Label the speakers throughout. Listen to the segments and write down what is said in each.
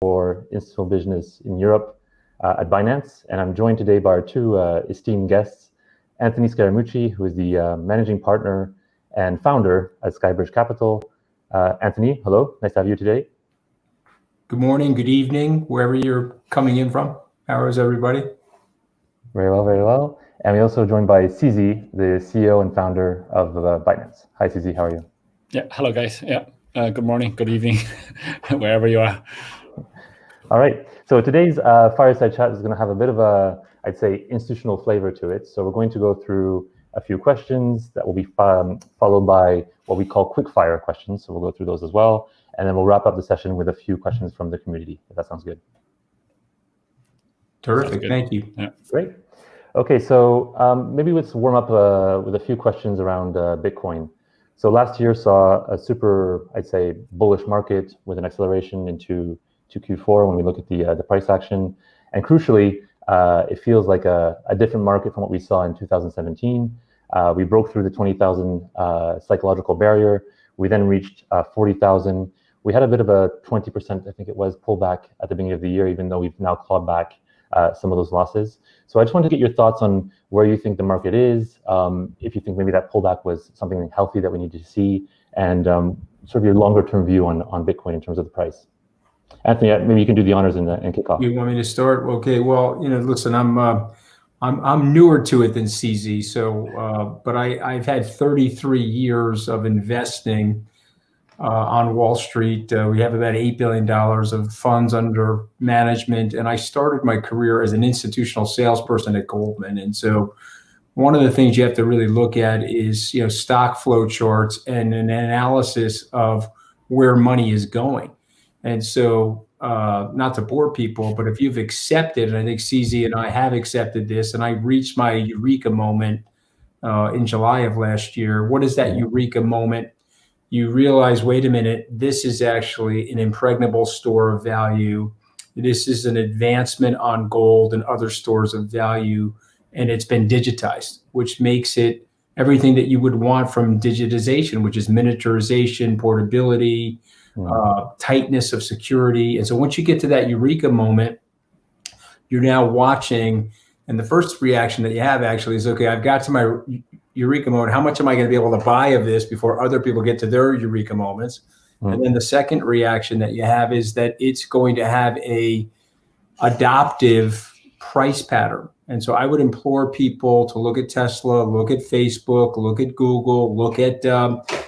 Speaker 1: for institutional business in Europe at Binance. And I'm joined today by our two esteemed guests, Anthony Scaramucci, who is the managing partner and founder at SkyBridge Capital. Anthony, hello, nice to have you today.
Speaker 2: Good morning, good evening, wherever you're coming in from. How is everybody?
Speaker 1: Very well, very well. And we're also joined by CZ, the CEO and founder of Binance. Hi, CZ, how are you?
Speaker 3: Yeah, hello guys. Yeah, good morning, good evening, wherever you are.
Speaker 1: All right, so today's Fireside Chat is going to have a bit of a, I'd say, institutional flavor to it. So we're going to go through a few questions that will be followed by what we call quick fire questions. So we'll go through those as well. And then we'll wrap up the session with a few questions from the community, if that sounds good.
Speaker 2: Terrific, thank you.
Speaker 3: Yeah.
Speaker 1: Great. Okay, so maybe let's warm up with a few questions around Bitcoin. So last year saw a super, I'd say, bullish market with an acceleration into Q4 when we look at the price action. And crucially, it feels like a different market from what we saw in 2017. We broke through the 20,000 psychological barrier. We then reached 40,000. We had a bit of a 20%, I think it was, pullback at the beginning of the year, even though we've now clawed back some of those losses. So I just wanted to get your thoughts on where you think the market is, if you think maybe that pullback was something healthy that we need to see, and sort of your longer term view on Bitcoin in terms of the price. Anthony, maybe you can do the honors and kick off.
Speaker 2: You want me to start? Okay, well, listen, I'm newer to it than CZ, so but I've had 33 years of investing on Wall Street. We have about $8 billion of funds under management, and I started my career as an institutional salesperson at Goldman. And so one of the things you have to really look at is stock flow charts and an analysis of where money is going. And so not to bore people, but if you've accepted, and I think CZ and I have accepted this, and I reached my eureka moment in July of last year. What is that eureka moment? You realize, wait a minute, this is actually an impregnable store of value. This is an advancement on gold and other stores of value, and it's been digitized, which makes it everything that you would want from digitization, which is miniaturization, portability, tightness of security. And so once you get to that eureka moment, you're now watching, and the first reaction that you have actually is, okay, I've got to my eureka moment. How much am I going to be able to buy of this before other people get to their eureka moments? And then the second reaction that you have is that it's going to have a adoptive price pattern. And so I would implore people to look at Tesla, look at Facebook, look at Google, look at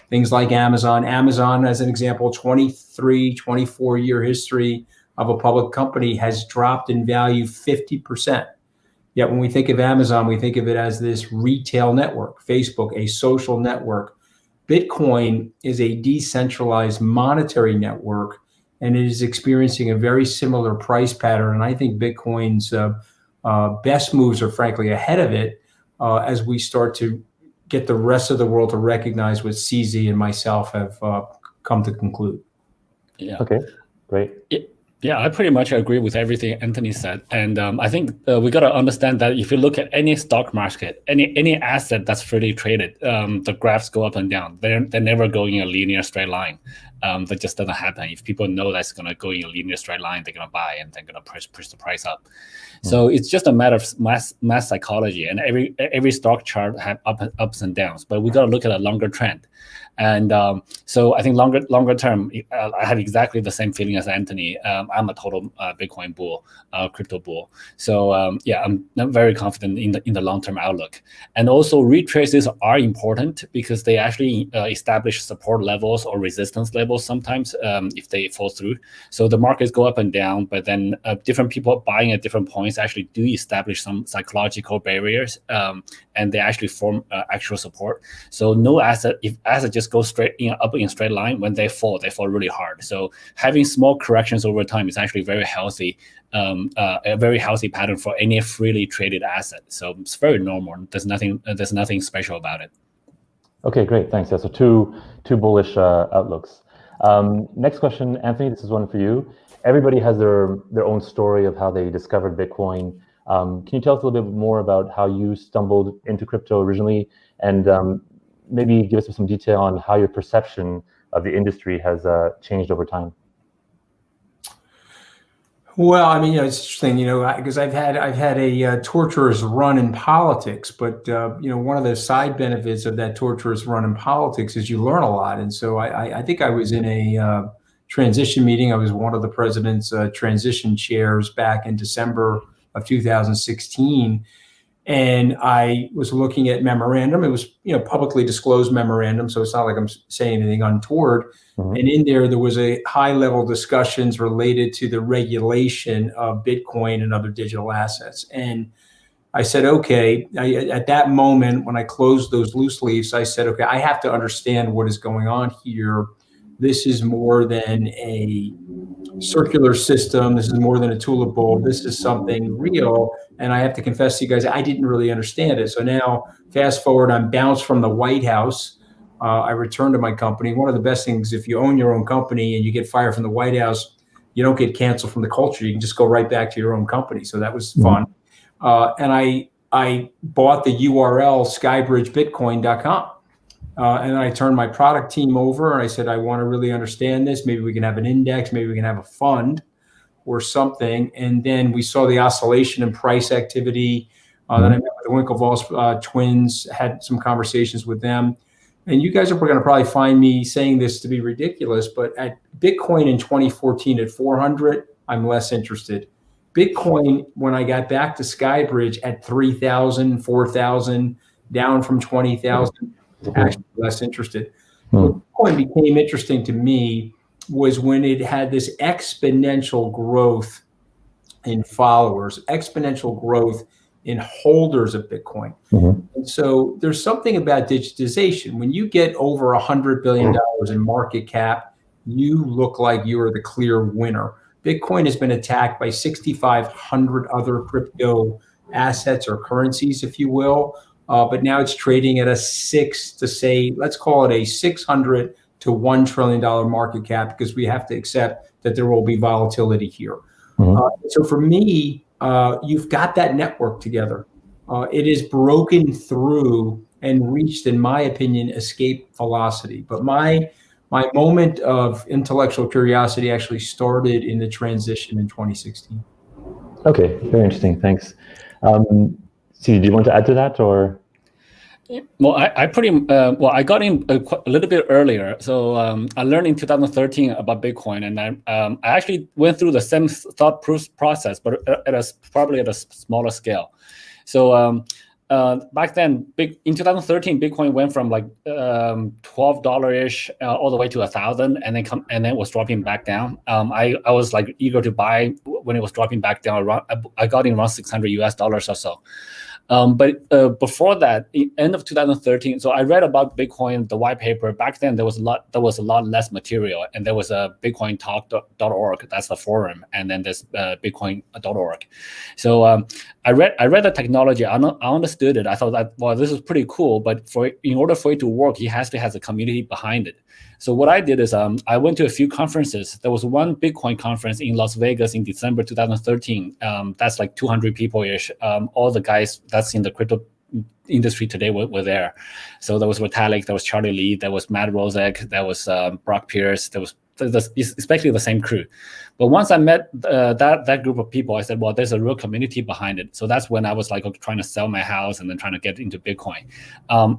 Speaker 2: things like Amazon. Amazon, as an example, 23, 24-year history of a public company has dropped in value 50%. Yet when we think of Amazon, we think of it as this retail network, Facebook, a social network. Bitcoin is a decentralized monetary network, and it is experiencing a very similar price pattern. And I think Bitcoin's best moves are frankly ahead of it as we start to get the rest of the world to recognize what CZ and myself have come to conclude.
Speaker 3: Yeah.
Speaker 1: Okay, great.
Speaker 3: Yeah, I pretty much agree with everything Anthony said. And I think we got to understand that if you look at any stock market, any asset that's freely traded, the graphs go up and down. They're never going in a linear straight line. That just doesn't happen. If people know that's going to go in a linear straight line, they're going to buy and they're going to push the price up. So it's just a matter of mass psychology. And every stock chart have ups and downs. But we got to look at a longer trend. And so I think longer term, I have exactly the same feeling as Anthony. I'm a total Bitcoin bull, crypto bull. So yeah, I'm very confident in the long-term outlook. And also retraces are important because they actually establish support levels or resistance levels sometimes if they fall through. So the markets go up and down, but then different people buying at different points actually do establish some psychological barriers, and they actually form actual support. So no asset, if asset just goes straight up in a straight line, when they fall really hard. So having small corrections over time is actually very healthy, a very healthy pattern for any freely traded asset. So it's very normal. There's nothing special about it.
Speaker 1: Okay, great, thanks. Yeah, so two bullish outlooks. Next question, Anthony, this is one for you. Everybody has their own story of how they discovered Bitcoin. Can you tell us a little bit more about how you stumbled into crypto originally, and maybe give us some detail on how your perception of the industry has changed over time?
Speaker 2: Well, I mean, it's interesting, because I've had a torturous run in politics, but one of the side benefits of that torturous run in politics is you learn a lot. And so I think I was in a transition meeting. I was one of the president's transition chairs back in December of 2016. And I was looking at memorandum. It was, publicly disclosed memorandum, so it's not like I'm saying anything untoward. Mm-hmm. And in there was a high-level discussions related to the regulation of Bitcoin and other digital assets. And I said, okay, at that moment when I closed those loose leaves, I said, okay, I have to understand what is going on here. This is more than a circular system. This is more than a tulip bulb. This is something real. And I have to confess to you guys, I didn't really understand it. So now, fast forward, I'm bounced from the White House. I returned to my company. One of the best things, if you own your own company and you get fired from the White House, you don't get canceled from the culture. You can just go right back to your own company. So that was fun. And I bought the URL skybridgebitcoin.com. And then I turned my product team over and I said, I want to really understand this. Maybe we can have an index. Maybe we can have a fund or something. And then we saw the oscillation in price activity. Then I met with the Winklevoss twins, had some conversations with them. And you guys are going to probably find me saying this to be ridiculous, but at Bitcoin in 2014 at 400, I'm less interested. Bitcoin, when I got back to SkyBridge at 3,000, 4,000, down from 20,000, actually less interested. What Bitcoin became interesting to me was when it had this exponential growth in followers, exponential growth in holders of Bitcoin. And so there's something about digitization. When you get over $100 billion in market cap, you look like you are the clear winner. Bitcoin has been attacked by 6,500 other crypto assets or currencies, if you will. But now it's trading at let's call it a $600 to $1 trillion market cap, because we have to accept that there will be volatility here. So for me, you've got that network together. It is broken through and reached, in my opinion, escape velocity. But my moment of intellectual curiosity actually started in the transition in 2016.
Speaker 1: Okay, very interesting. Thanks. See, do you want to add to that, or?
Speaker 3: Well, I got in a little bit earlier. So I learned in 2013 about Bitcoin, and I actually went through the same thought process, but probably at a smaller scale. So back then, in 2013, Bitcoin went from like $12-ish all the way to 1,000, and then was dropping back down. I was like eager to buy when it was dropping back down. I got in around $600 or so. But before that, end of 2013, so I read about Bitcoin, the white paper. Back then, there was a lot less material, and there was a bitcointalk.org, that's the forum, and then there's bitcoin.org. So I read the technology. I understood it. I thought that, well, this is pretty cool, but in order for it to work, it has to have a community behind it. So what I did is I went to a few conferences. There was one Bitcoin conference in Las Vegas in December 2013. That's like 200 people-ish. All the guys that's in the crypto industry today were there. So there was Vitalik, there was Charlie Lee, there was Matt Rozek, there was Brock Pierce, there was especially the same crew. But once I met that group of people, I said, well, there's a real community behind it. So that's when I was like trying to sell my house and then trying to get into Bitcoin.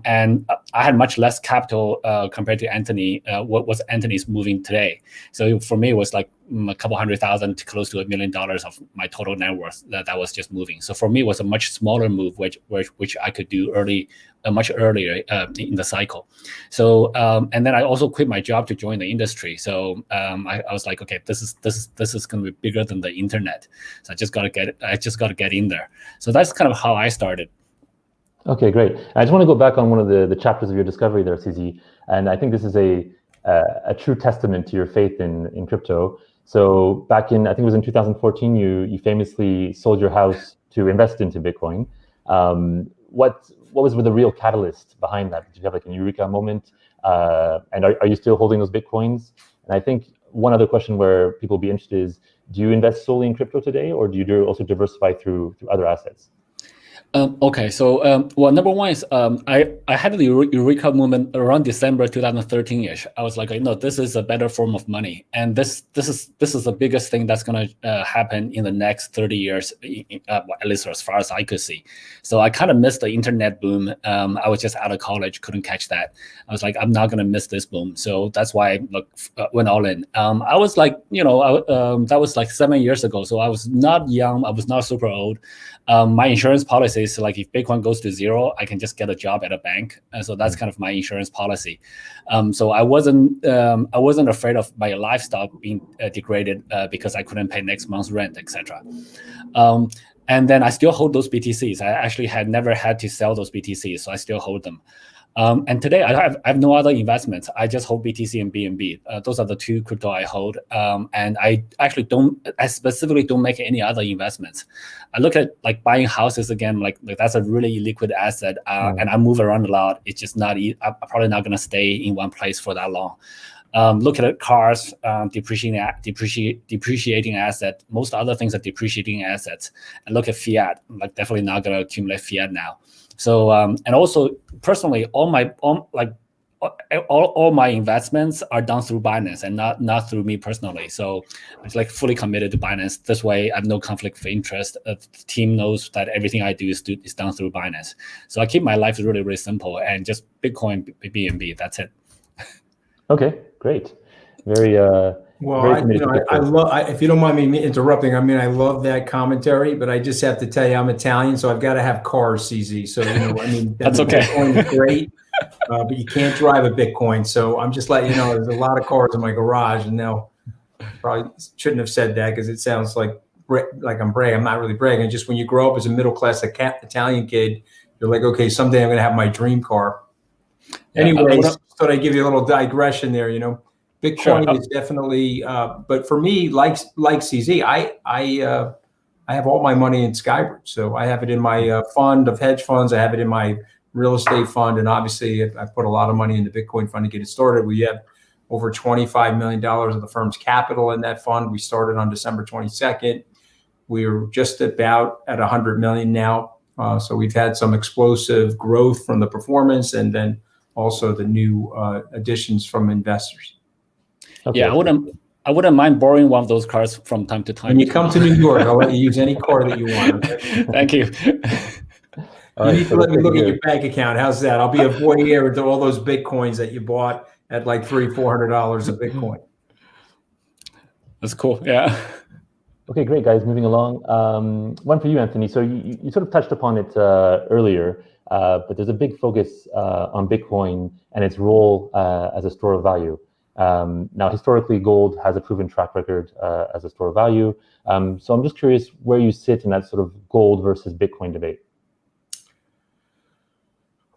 Speaker 3: And I had much less capital compared to Anthony, what was Anthony's moving today. So for me, it was like a couple $100,000 to close to $1 million of my total net worth that was just moving. So for me, it was a much smaller move, which I could do much earlier in the cycle. So and then I also quit my job to join the industry. So I was like, okay, this is going to be bigger than the internet. So I just got to get in there. So that's kind of how I started.
Speaker 1: Okay, great. I just want to go back on one of the chapters of your discovery there, CZ, and I think this is a true testament to your faith in crypto. So back in, I think it was in 2014, you famously sold your house to invest into Bitcoin. What was the real catalyst behind that? Did you have like a eureka moment? And are you still holding those Bitcoins? And I think one other question where people will be interested is, do you invest solely in crypto today, or do you also diversify through other assets?
Speaker 3: Okay, so well, number one is I had the Eureka movement around December 2013ish. I was like, this is a better form of money, and this is the biggest thing that's gonna happen in the next 30 years, at least as far as I could see. So I kind of missed the internet boom. I was just out of college, couldn't catch that. I was like, I'm not gonna miss this boom, so that's why I went all in. I was like, that was like 7 years ago, so I was not young, I was not super old. My insurance policy is like if Bitcoin goes to zero, I can just get a job at a bank, and so that's kind of my insurance policy. So I wasn't afraid of my livestock being degraded because I couldn't pay next month's rent, etc. And then I still hold those BTCs. I actually had never had to sell those BTCs, so I still hold them. And today I have no other investments. I just hold BTC and BNB. Those are the two crypto I hold. And I specifically don't make any other investments. I look at like buying houses again, like that's a really illiquid asset. And I move around a lot. It's just not, I'm probably not going to stay in one place for that long. Look at cars, depreciating asset. Most other things are depreciating assets. And look at fiat, like definitely not going to accumulate fiat now. So and also personally, all my investments are done through Binance and not through me personally. So it's like fully committed to Binance. This way, I have no conflict of interest. The team knows that everything I do is done through Binance. So I keep my life really, really simple and just Bitcoin, BNB. That's it.
Speaker 1: Okay, great. Very.
Speaker 2: Well, I love. If you don't mind me interrupting, I mean, I love that commentary, but I just have to tell you, I'm Italian, so I've got to have cars, CZ. So I mean,
Speaker 3: that's okay.
Speaker 2: Bitcoin is great, but you can't drive a Bitcoin. So I'm just letting you know, there's a lot of cars in my garage, and now probably shouldn't have said that because it sounds like I'm bragging. I'm not really bragging. Just when you grow up as a middle class Italian kid, you're like, okay, someday I'm going to have my dream car. Anyways, thought I'd give you a little digression there. Bitcoin is definitely, but for me, like CZ, I have all my money in SkyBridge. So I have it in my fund of hedge funds. I have it in my real estate fund. And obviously I put a lot of money in the Bitcoin fund to get it started. We have over $25 million of the firm's capital in that fund. We started on December 22nd. We're just about at 100 million now. So we've had some explosive growth from the performance and then also the new additions from investors.
Speaker 3: Okay. Yeah, I wouldn't mind borrowing one of those cars from time to time.
Speaker 2: When you come to New York, I'll let you use any car that you want. Okay?
Speaker 3: Thank you.
Speaker 2: You need to let me look at your bank account. How's that? I'll be a voyeur into all those Bitcoins that you bought at like $300-400 a Bitcoin.
Speaker 3: That's cool. Yeah.
Speaker 1: Okay, great, guys. Moving along. One for you, Anthony. So you sort of touched upon it earlier, but there's a big focus on Bitcoin and its role as a store of value. Now, historically, gold has a proven track record as a store of value. So I'm just curious where you sit in that sort of gold versus Bitcoin debate.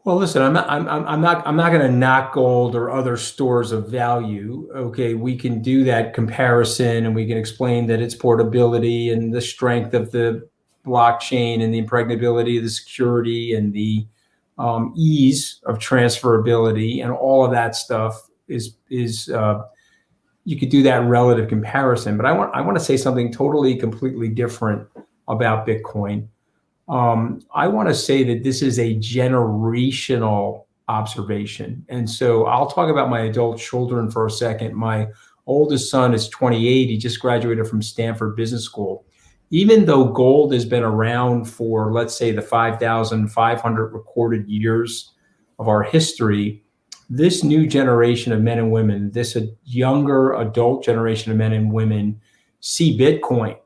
Speaker 2: Well, listen, I'm not going to knock gold or other stores of value. Okay, we can do that comparison, and we can explain that its portability and the strength of the blockchain and the impregnability of the security and the ease of transferability and all of that stuff is you could do that relative comparison. But I want to say something totally, completely different about Bitcoin. I want to say that this is a generational observation. And so I'll talk about my adult children for a second. My oldest son is 28. He just graduated from Stanford Business School. Even though gold has been around for, let's say, the 5,500 recorded years of our history, this new generation of men and women, this younger adult generation of men and women, see Bitcoin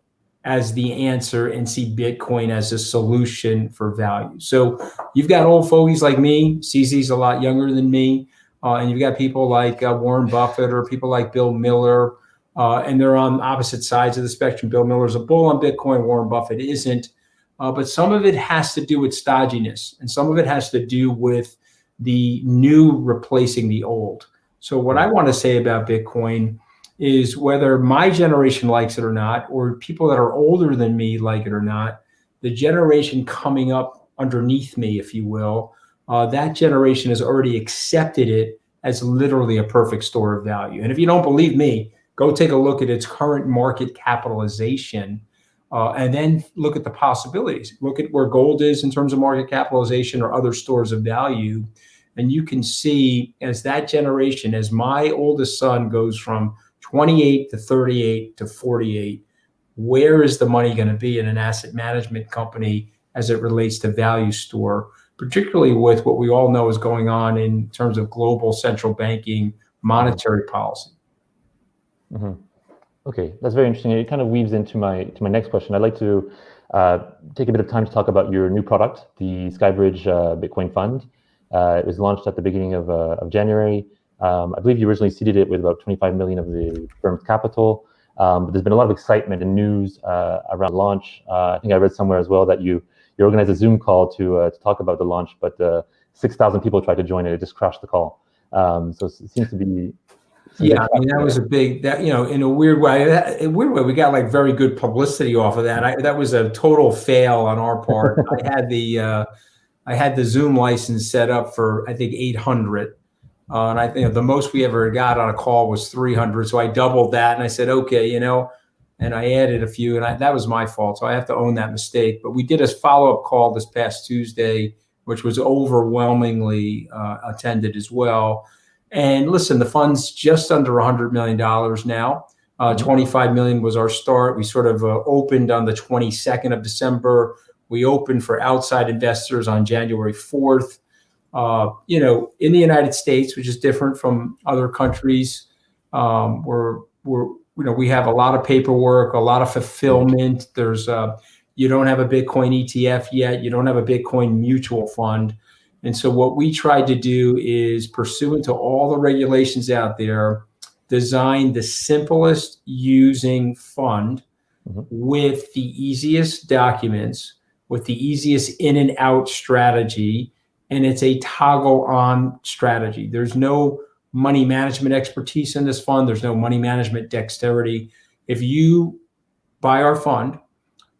Speaker 2: as the answer and see Bitcoin as a solution for value. So you've got old fogies like me, CZ's a lot younger than me, and you've got people like Warren Buffett or people like Bill Miller, and they're on opposite sides of the spectrum. Bill Miller's a bull on Bitcoin, Warren Buffett isn't, but some of it has to do with stodginess, and some of it has to do with the new replacing the old. So what I want to say about Bitcoin is whether my generation likes it or not, or people that are older than me like it or not, the generation coming up underneath me, if you will, that generation has already accepted it as literally a perfect store of value. And if you don't believe me, go take a look at its current market capitalization. and then look at the possibilities. Look at where gold is in terms of market capitalization or other stores of value. And you can see as that generation, as my oldest son goes from 28 to 38 to 48, where is the money going to be in an asset management company as it relates to value store, particularly with what we all know is going on in terms of global central banking monetary policy.
Speaker 1: Mm-hmm. Okay, that's very interesting. It kind of weaves into my next question. I'd like to take a bit of time to talk about your new product, the SkyBridge Bitcoin Fund. It was launched at the beginning of January. I believe you originally seeded it with about 25 million of the firm's capital. But there's been a lot of excitement and news around launch. I think I read somewhere as well that you organized a Zoom call to talk about the launch, but 6,000 people tried to join it. It just crashed the call. So it seems to be.
Speaker 2: Yeah, I mean, that was a big, in a weird way, we got like very good publicity off of that. That was a total fail on our part. I had the Zoom license set up for, I think, 800. And I think the most we ever got on a call was 300. So I doubled that and I said, okay, and I added a few, and that was my fault. So I have to own that mistake. But we did a follow-up call this past Tuesday, which was overwhelmingly attended as well. And listen, the fund's just under $100 million now. 25 million was our start. We sort of opened on the 22nd of December. We opened for outside investors on January 4th. In the United States, which is different from other countries, we have a lot of paperwork, a lot of fulfillment. There's you don't have a Bitcoin ETF yet. You don't have a Bitcoin mutual fund. And so what we tried to do is, pursuant to all the regulations out there, design the simplest using fund with the easiest documents, with the easiest in and out strategy. And it's a toggle on strategy. There's no money management expertise in this fund. There's no money management dexterity. If you buy our fund,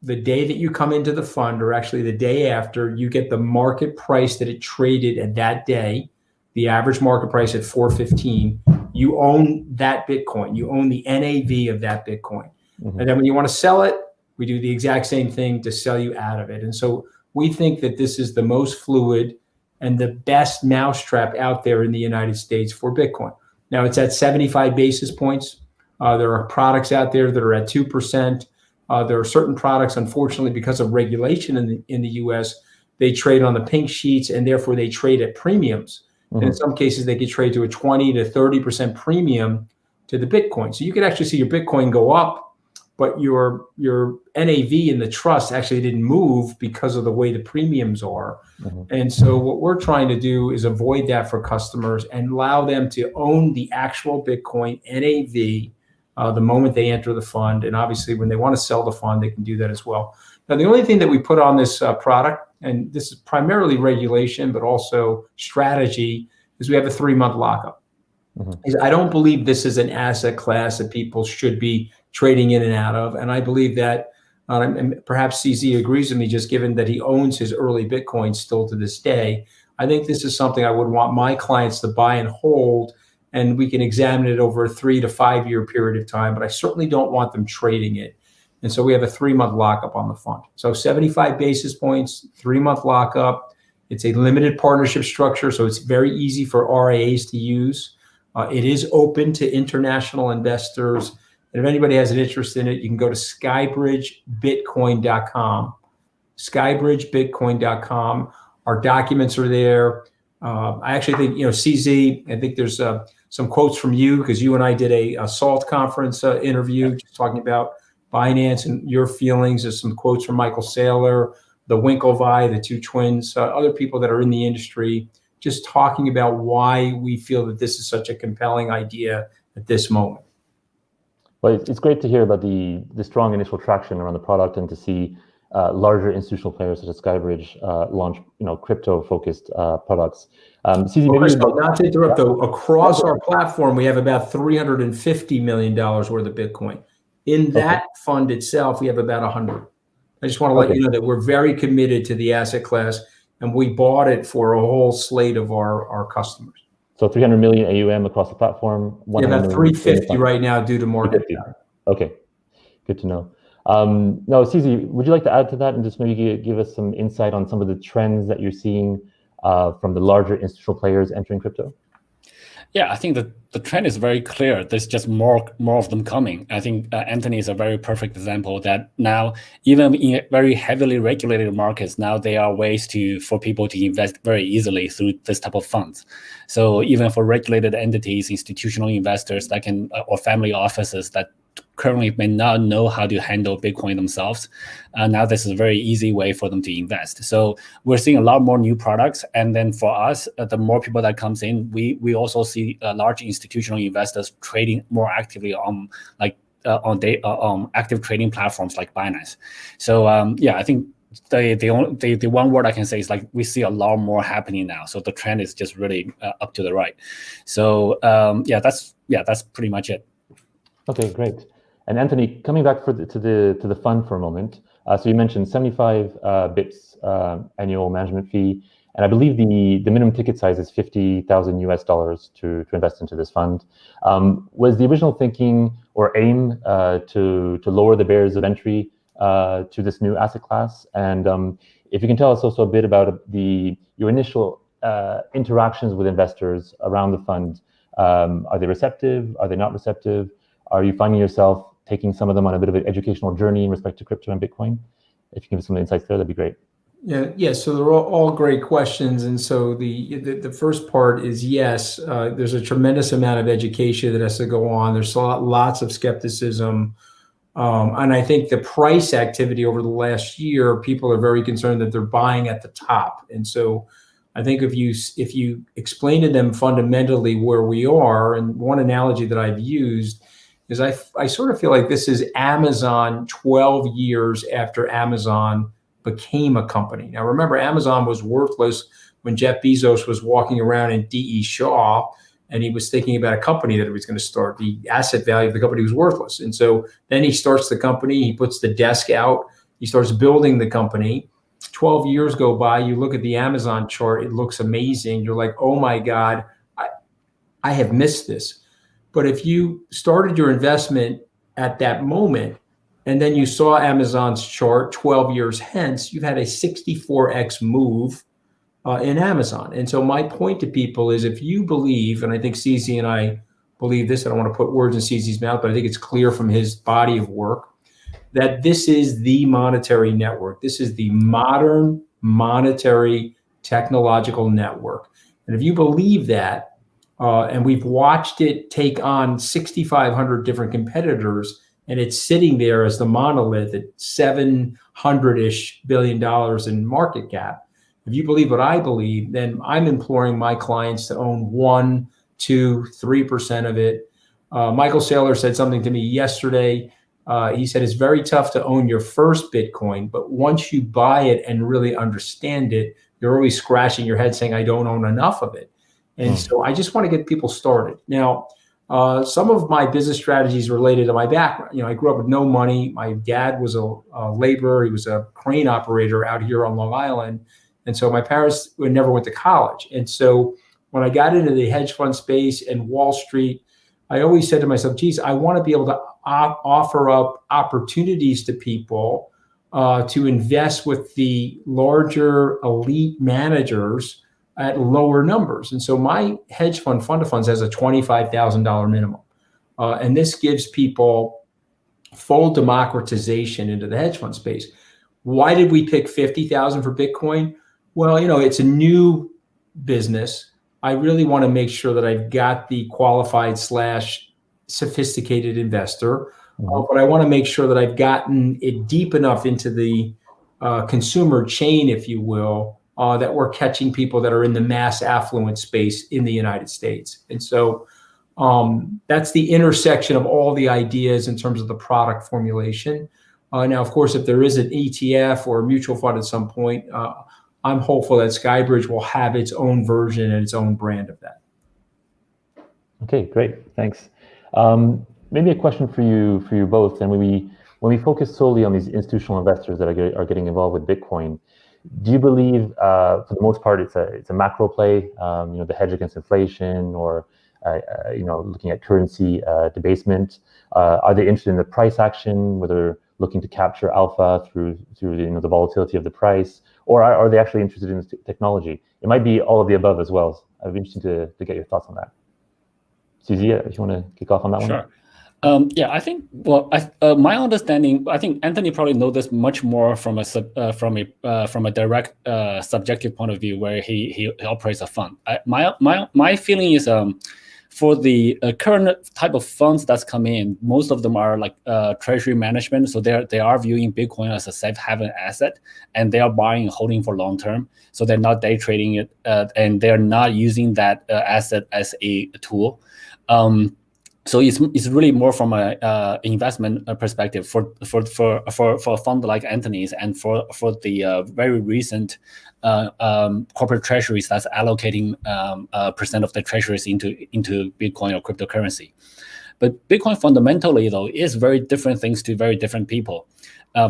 Speaker 2: the day that you come into the fund, or actually the day after, you get the market price that it traded at that day, the average market price at 415. You own that Bitcoin. You own the NAV of that Bitcoin. And then when you want to sell it, we do the exact same thing to sell you out of it. And so we think that this is the most fluid and the best mousetrap out there in the United States for Bitcoin. Now it's at 75 basis points. There are products out there that are at 2%. There are certain products, unfortunately, because of regulation in the US, they trade on the pink sheets, and therefore they trade at premiums. And in some cases, they could trade to a 20 to 30% premium to the Bitcoin. So you could actually see your Bitcoin go up, but your NAV in the trust actually didn't move because of the way the premiums are. And so what we're trying to do is avoid that for customers and allow them to own the actual Bitcoin NAV the moment they enter the fund. And obviously, when they want to sell the fund, they can do that as well. Now, the only thing that we put on this product, and this is primarily regulation, but also strategy, is we have a 3-month lockup. I don't believe this is an asset class that people should be trading in and out of. And I believe that, and perhaps CZ agrees with me, just given that he owns his early Bitcoin still to this day, I think this is something I would want my clients to buy and hold, and we can examine it over a 3 to 5 year period of time, but I certainly don't want them trading it. And so we have a 3-month lockup on the fund. So 75 basis points, 3-month lockup. It's a limited partnership structure, so it's very easy for RIAs to use. It is open to international investors. And if anybody has an interest in it, you can go to skybridgebitcoin.com. skybridgebitcoin.com. Our documents are there. I actually think, CZ, I think there's some quotes from you, because you and I did a SALT conference interview just talking about Binance and your feelings. There's some quotes from Michael Saylor, the Winklevi, the two twins, other people that are in the industry, just talking about why we feel that this is such a compelling idea at this moment.
Speaker 1: Well, it's great to hear about the strong initial traction around the product, and to see larger institutional players such as SkyBridge launch, crypto-focused products. CZ,
Speaker 2: not to interrupt, though, across our platform, we have about $350 million worth of Bitcoin. In that fund itself, we have about 100. I just want to let you know that we're very committed to the asset class, and we bought it for a whole slate of our customers.
Speaker 1: So 300 million AUM across the platform.
Speaker 2: About 350 right now due to market.
Speaker 1: Okay, good to know. No, CZ, would you like to add to that and just maybe give us some insight on some of the trends that you're seeing from the larger institutional players entering crypto?
Speaker 3: Yeah, I think that the trend is very clear. There's just more of them coming. I think Anthony is a very perfect example that now, even in very heavily regulated markets, now there are ways for people to invest very easily through this type of funds. So even for regulated entities, institutional investors that can, or family offices that currently may not know how to handle Bitcoin themselves, now this is a very easy way for them to invest. So we're seeing a lot more new products, and then for us, the more people that comes in, we also see large institutional investors trading more actively on active trading platforms like Binance. So yeah, I think the one word I can say is like we see a lot more happening now. So the trend is just really up to the right. So yeah, that's pretty much it.
Speaker 1: Okay, great. And Anthony, coming back to the fund for a moment. So you mentioned 75 bips annual management fee, and I believe the minimum ticket size is $50,000 US to invest into this fund. Was the original thinking or aim to lower the barriers of entry to this new asset class? And if you can tell us also a bit about your initial interactions with investors around the fund. Are they receptive? Are they not receptive? Are you finding yourself taking some of them on a bit of an educational journey in respect to crypto and Bitcoin? If you can give us some insights there, that'd be great.
Speaker 2: Yeah. So they're all great questions, and so the first part is yes. There's a tremendous amount of education that has to go on. There's lots of skepticism, and I think the price activity over the last year, people are very concerned that they're buying at the top, and so I think if you explain to them fundamentally where we are, and one analogy that I've used is I sort of feel like this is Amazon 12 years after Amazon became a company. Now, remember, Amazon was worthless when Jeff Bezos was walking around in D.E. Shaw, and he was thinking about a company that he was going to start. The asset value of the company was worthless. And so then he starts the company, he puts the desk out, he starts building the company. 12 years go by, you look at the Amazon chart, it looks amazing. You're like, oh my God, I have missed this. But if you started your investment at that moment, and then you saw Amazon's chart 12 years hence, you've had a 64x move in Amazon. And so my point to people is, if you believe, and I think CZ and I believe this, I don't want to put words in CZ's mouth, but I think it's clear from his body of work, that this is the monetary network. This is the modern monetary technological network. And if you believe that, and we've watched it take on 6,500 different competitors, and it's sitting there as the monolith at $700-ish billion in market cap. If you believe what I believe, then I'm imploring my clients to own 1%, 2%, 3% of it. Michael Saylor said something to me yesterday. He said it's very tough to own your first Bitcoin, but once you buy it and really understand it, you're always scratching your head saying, I don't own enough of it. And so I just want to get people started. Now, some of my business strategies related to my background. I grew up with no money. My dad was a laborer. He was a crane operator out here on Long Island. And so my parents never went to college. And so when I got into the hedge fund space and Wall Street, I always said to myself, geez, I want to be able to offer up opportunities to people to invest with the larger elite managers at lower numbers. And so my hedge fund of funds has a $25,000 minimum. And this gives people full democratization into the hedge fund space. Why did we pick 50,000 for Bitcoin? Well, it's a new business. I really want to make sure that I've got the qualified / sophisticated investor, but I want to make sure that I've gotten it deep enough into the consumer chain, if you will, that we're catching people that are in the mass affluent space in the United States. And so that's the intersection of all the ideas in terms of the product formulation. Now, of course, if there is an ETF or a mutual fund at some point, I'm hopeful that SkyBridge will have its own version and its own brand of that.
Speaker 1: Okay, great, thanks. Maybe a question for you both. And when we focus solely on these institutional investors that are getting involved with Bitcoin, do you believe, for the most part, it's a macro play? The hedge against inflation, or looking at currency debasement. Are they interested in the price action, whether looking to capture alpha through the volatility of the price, or are they actually interested in this technology? It might be all of the above as well. I'd be interested to get your thoughts on that. CZ, if you want to kick off on that one.
Speaker 3: Sure. Yeah, I think. Well, my understanding, I think Anthony probably knows this much more from a direct subjective point of view, where he operates a fund. My feeling is for the current type of funds that's come in, most of them are like treasury management. So they are viewing Bitcoin as a safe haven asset, and they are buying and holding for long term. So they're not day trading it, and they're not using that asset as a tool. So it's really more from a investment perspective for a fund like Anthony's, and for the very recent corporate treasuries that's allocating percent of the treasuries into Bitcoin or cryptocurrency. But Bitcoin fundamentally, though, is very different things to very different people.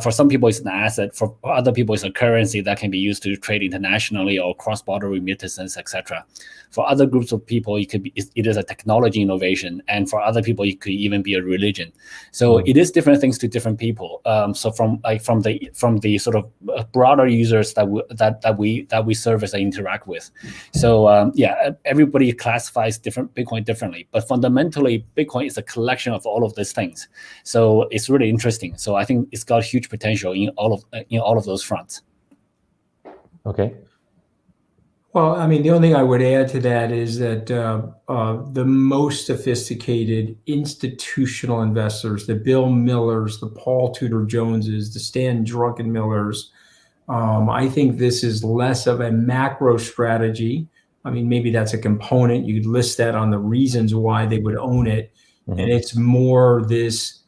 Speaker 3: For some people, it's an asset. For other people, it's a currency that can be used to trade internationally or cross-border remittances, etc. For other groups of people, it is a technology innovation, and for other people, it could even be a religion. So it is different things to different people. So from the sort of broader users that we service and interact with. So yeah, everybody classifies Bitcoin differently, but fundamentally, Bitcoin is a collection of all of these things. So it's really interesting. So I think it's got huge potential in all of those fronts.
Speaker 1: Okay.
Speaker 2: Well, I mean, the only thing I would add to that is that the most sophisticated institutional investors, the Bill Millers, the Paul Tudor Joneses, the Stan Druckenmillers, I think this is less of a macro strategy. I mean, maybe that's a component. You could list that on the reasons why they would own it. Mm-hmm. And it's more this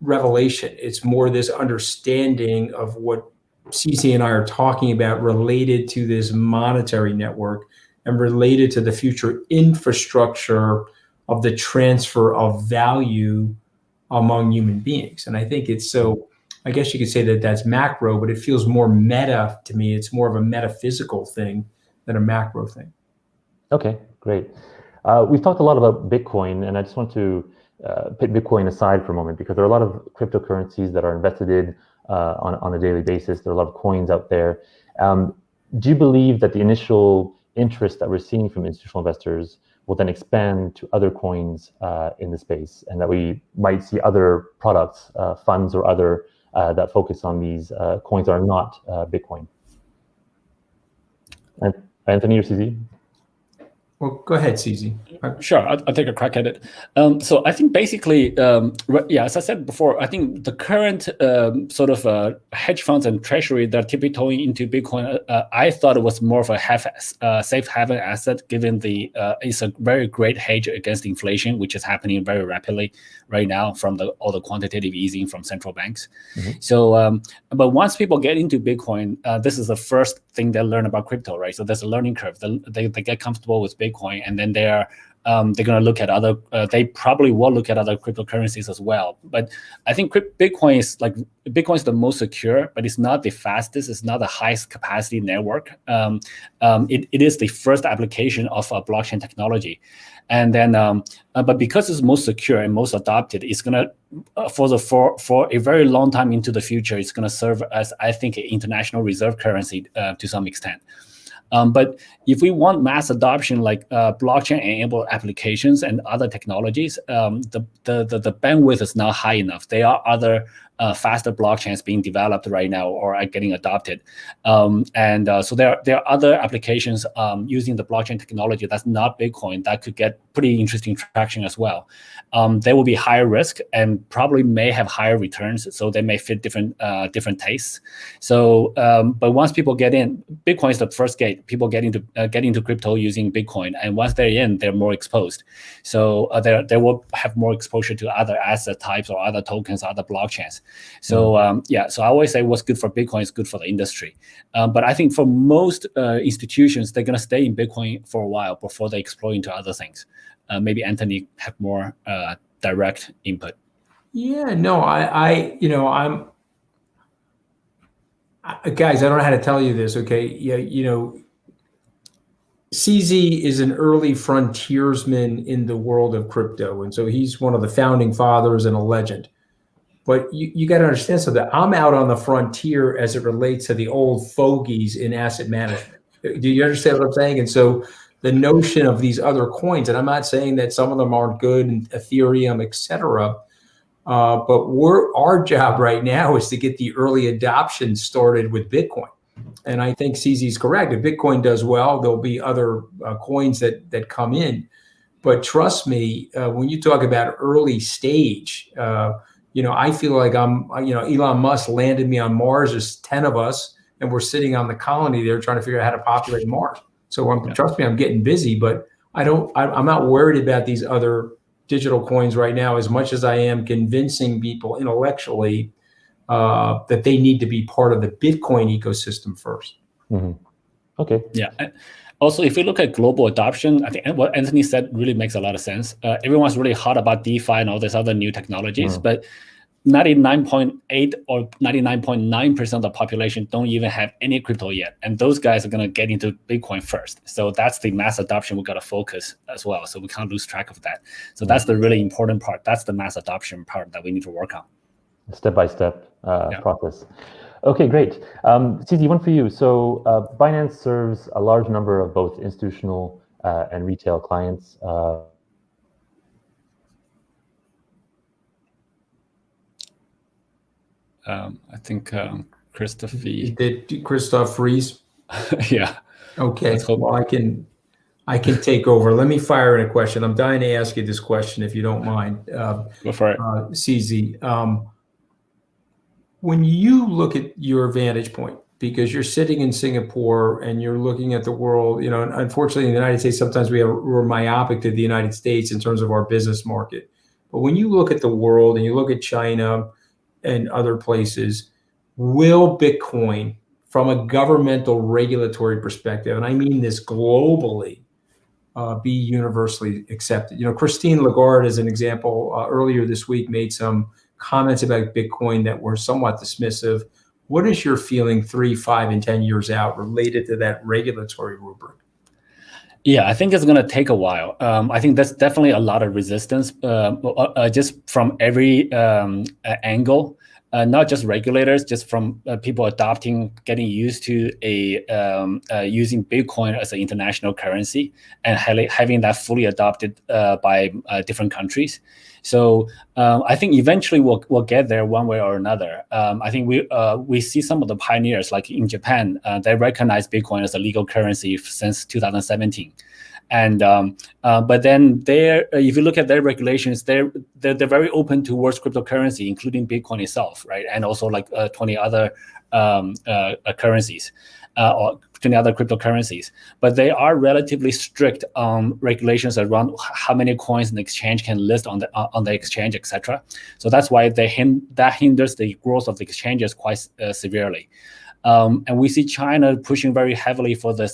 Speaker 2: revelation. It's more this understanding of what CZ and I are talking about related to this monetary network and related to the future infrastructure of the transfer of value among human beings. And I think it's so, I guess you could say that that's macro, but it feels more meta to me. It's more of a metaphysical thing than a macro thing.
Speaker 1: Okay, great. We've talked a lot about Bitcoin, and I just want to put Bitcoin aside for a moment, because there are a lot of cryptocurrencies that are invested in on a daily basis. There are a lot of coins out there. Do you believe that the initial interest that we're seeing from institutional investors will then expand to other coins in the space, and that we might see other products, funds or other that focus on these coins that are not Bitcoin? And Anthony or CZ?
Speaker 2: Well, go ahead, CZ.
Speaker 3: Sure, I'll take a crack at it. So I think basically, yeah, as I said before, I think the current sort of hedge funds and treasury that are tiptoeing into Bitcoin, I thought it was more of a safe haven asset, given it's a very great hedge against inflation, which is happening very rapidly right now from all the quantitative easing from central banks. Mm-hmm. So, but once people get into Bitcoin, this is the first thing they learn about crypto, right? So there's a learning curve. They get comfortable with Bitcoin, and then they're going to look at other. They probably will look at other cryptocurrencies as well. But I think Bitcoin is the most secure, but it's not the fastest. It's not the highest capacity network. It is the first application of blockchain technology, and then but because it's most secure and most adopted, it's gonna for a very long time into the future, it's gonna serve as, I think, an international reserve currency to some extent. But if we want mass adoption, like blockchain-enabled applications and other technologies, the bandwidth is not high enough. There are other faster blockchains being developed right now or are getting adopted, so there are other applications using the blockchain technology that's not Bitcoin that could get pretty interesting traction as well. They will be higher risk and probably may have higher returns, so they may fit different tastes. So, but once people get in, Bitcoin is the first gate. People get into crypto using Bitcoin, and once they're in, they're more exposed. So they will have more exposure to other asset types or other tokens, other blockchains. So yeah, so I always say what's good for Bitcoin is good for the industry. But I think for most institutions, they're going to stay in Bitcoin for a while before they explore into other things. Maybe Anthony have more direct input.
Speaker 2: Yeah, no, I'm guys, I don't know how to tell you this. Okay, yeah, CZ is an early frontiersman in the world of crypto, and so he's one of the founding fathers and a legend. But you got to understand something. I'm out on the frontier as it relates to the old fogies in asset management. Do you understand what I'm saying? And so the notion of these other coins, and I'm not saying that some of them aren't good, and Ethereum, et cetera, but our job right now is to get the early adoption started with Bitcoin. And I think CZ is correct. If Bitcoin does well, there'll be other coins that come in. But trust me, when you talk about early stage, I feel like Elon Musk landed me on Mars. There's 10 of us, and we're sitting on the colony there trying to figure out how to populate Mars. So trust me, I'm getting busy, but I'm not worried about these other digital coins right now as much as I am convincing people intellectually that they need to be part of the Bitcoin ecosystem first.
Speaker 1: Mm-hmm. Okay.
Speaker 3: Yeah. Also, if you look at global adoption, I think what Anthony said really makes a lot of sense. Everyone's really hot about DeFi and all these other new technologies, but 99.8 or 99.9% of the population don't even have any crypto yet. And those guys are going to get into Bitcoin first. So that's the mass adoption we got to focus as well. So we can't lose track of that. So that's the really important part. That's the mass adoption part that we need to work on.
Speaker 1: Step-by-step process. Okay, great. CZ, one for you. So Binance serves a large number of both institutional and retail clients.
Speaker 3: I think Christophe.
Speaker 2: Did Christophe freeze?
Speaker 3: Yeah.
Speaker 2: Okay. Well, I can take over. Let me fire in a question. I'm dying to ask you this question, if you don't mind.
Speaker 3: Go for it.
Speaker 2: CZ, when you look at your vantage point, because you're sitting in Singapore and you're looking at the world, unfortunately in the United States, sometimes we're myopic to the United States in terms of our business market. But when you look at the world and you look at China and other places, will Bitcoin, from a governmental regulatory perspective, and I mean this globally, be universally accepted? Christine Lagarde, as an example, earlier this week made some comments about Bitcoin that were somewhat dismissive. What is your feeling 3, 5, and 10 years out related to that regulatory rubric?
Speaker 3: Yeah, I think it's going to take a while. I think there's definitely a lot of resistance just from every angle, not just regulators, just from people getting used to using Bitcoin as an international currency and having that fully adopted by different countries. So I think eventually we'll get there one way or another. I think we see some of the pioneers, like in Japan, they recognize Bitcoin as a legal currency since 2017. And but then if you look at their regulations, they're very open towards cryptocurrency, including Bitcoin itself, right? And also like 20 other currencies or 20 other cryptocurrencies. But they are relatively strict on regulations around how many coins an exchange can list on the exchange, etc. So that's why that hinders the growth of the exchanges quite severely. And we see China pushing very heavily for the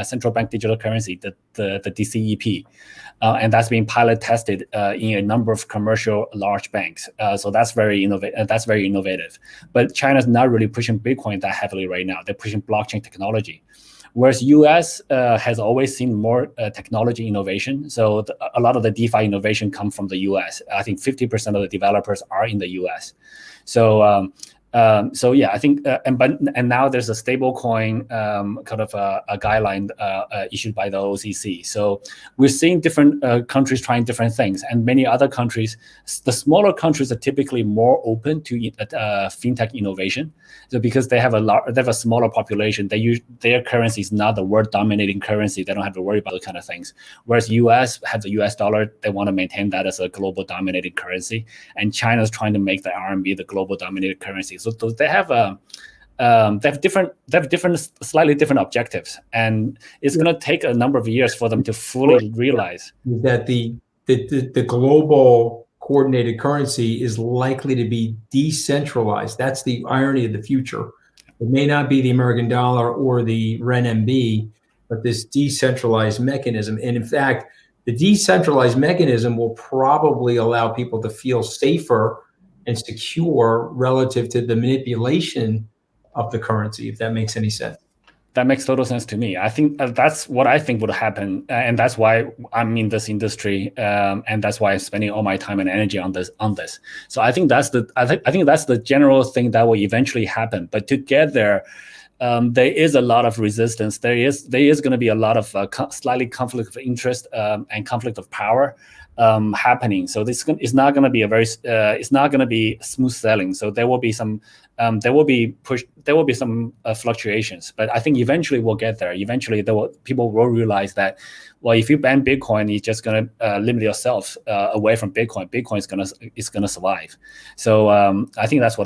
Speaker 3: central bank digital currency, the DCEP, and that's being pilot tested in a number of commercial large banks. So that's very innovative. But China's not really pushing Bitcoin that heavily right now. They're pushing blockchain technology, whereas US has always seen more technology innovation. So a lot of the DeFi innovation comes from the US. I think 50% of the developers are in the US. So yeah, I think, and now there's a stablecoin kind of a guideline issued by the OCC. So we're seeing different countries trying different things, and many other countries, the smaller countries are typically more open to fintech innovation. So because they have a smaller population, their currency is not the world dominating currency. They don't have to worry about those kind of things. Whereas US have the US dollar, they want to maintain that as a global dominated currency, and China's trying to make the RMB the global dominated currency. So they have slightly different objectives, and it's going to take a number of years for them to fully realize
Speaker 2: that the global coordinated currency is likely to be decentralized. That's the irony of the future. It may not be the American dollar or the renminbi, but this decentralized mechanism. And in fact, the decentralized mechanism will probably allow people to feel safer and secure relative to the manipulation of the currency, if that makes any sense.
Speaker 3: That makes total sense to me. I think that's what I think would happen, and that's why I'm in this industry, and that's why I'm spending all my time and energy on this. So I think that's the general thing that will eventually happen. But to get there, there is a lot of resistance. There is going to be a lot of slightly conflict of interest and conflict of power happening. So it's not going to be it's not going to be smooth sailing. So there will be some fluctuations. But I think eventually we'll get there. Eventually, people will realize that, well, if you ban Bitcoin, you're just going to limit yourself away from Bitcoin. Bitcoin is going to survive. So I think it's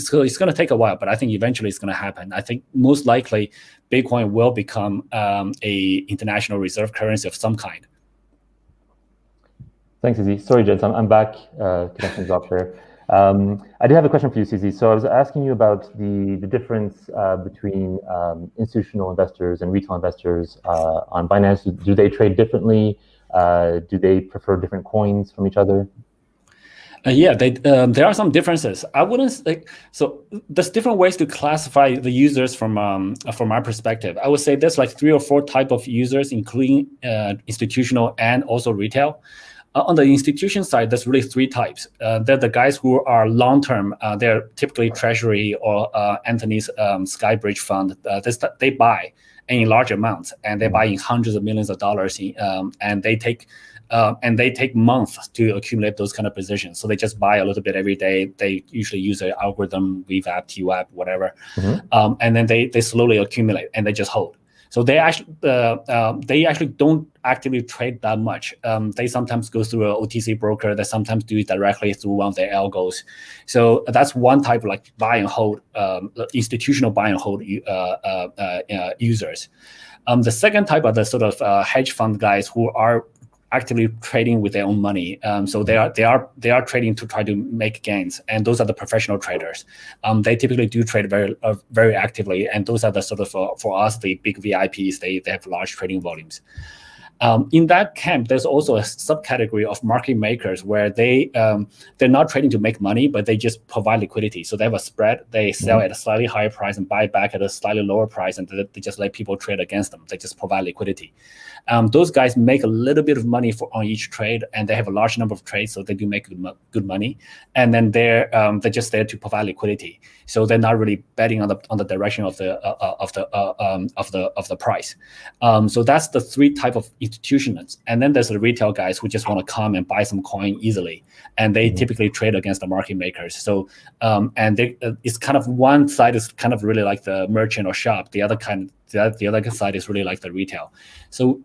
Speaker 3: going to take a while, but I think eventually it's going to happen. I think most likely Bitcoin will become a international reserve currency of some kind.
Speaker 1: Thanks, CZ. Sorry, gents, I'm back. Connection's off there. I did have a question for you, CZ. So I was asking you about the difference between institutional investors and retail investors on Binance. Do they trade differently? Do they prefer different coins from each other?
Speaker 3: Yeah, there are some differences. I wouldn't so. There's different ways to classify the users from my perspective. I would say there's like 3 or 4 type of users, including institutional and also retail. On the institution side, there's really 3 types. They're the guys who are long-term. They're typically Treasury or Anthony's SkyBridge fund. They buy in large amounts, and they buy in hundreds of millions of dollars, and they take months to accumulate those kind of positions. So they just buy a little bit every day. They usually use an algorithm, VWAP, TWAP, whatever, and then they slowly accumulate and they just hold. So they actually don't actively trade that much. They sometimes go through an OTC broker. They sometimes do it directly through one of their algos. So that's one type of like buy and hold, institutional buy and hold users. The second type are the sort of hedge fund guys who are actively trading with their own money. So they are trading to try to make gains, and those are the professional traders. They typically do trade very actively, and those are the sort of for us the big VIPs. They have large trading volumes. In that camp, there's also a subcategory of market makers where they're not trading to make money, but they just provide liquidity. So they have a spread, they sell at a slightly higher price and buy back at a slightly lower price, and they just let people trade against them. They just provide liquidity. Those guys make a little bit of money on each trade, and they have a large number of trades, so they do make good money. And then they're just there to provide liquidity. So they're not really betting on the direction of the price. So that's the 3 type of institutions. And then there's the retail guys who just want to come and buy some coin easily, and they typically trade against the market makers. So it's kind of one side is kind of really like the merchant or shop. The other side is really like the retail. So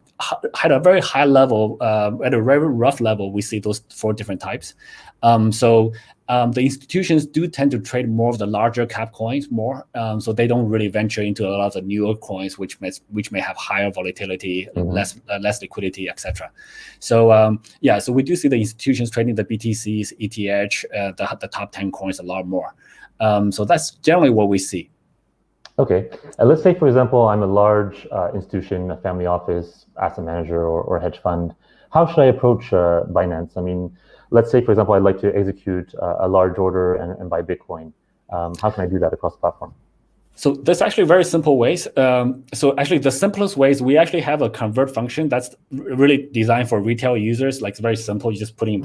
Speaker 3: at a very high level, at a very rough level, we see those 4 different types. The institutions do tend to trade more of the larger cap coins more. So they don't really venture into a lot of the newer coins, which may have higher volatility, less liquidity, etc. So so we do see the institutions trading the BTCs, ETH, the top 10 coins a lot more. So that's generally what we see.
Speaker 1: Okay. Let's say, for example, I'm a large institution, a family office, asset manager, or hedge fund. How should I approach Binance? I mean, let's say, for example, I'd like to execute a large order and buy Bitcoin. How can I do that across the platform?
Speaker 3: So there's actually very simple ways. So actually the simplest ways, we actually have a convert function that's really designed for retail users. Like it's very simple. You just putting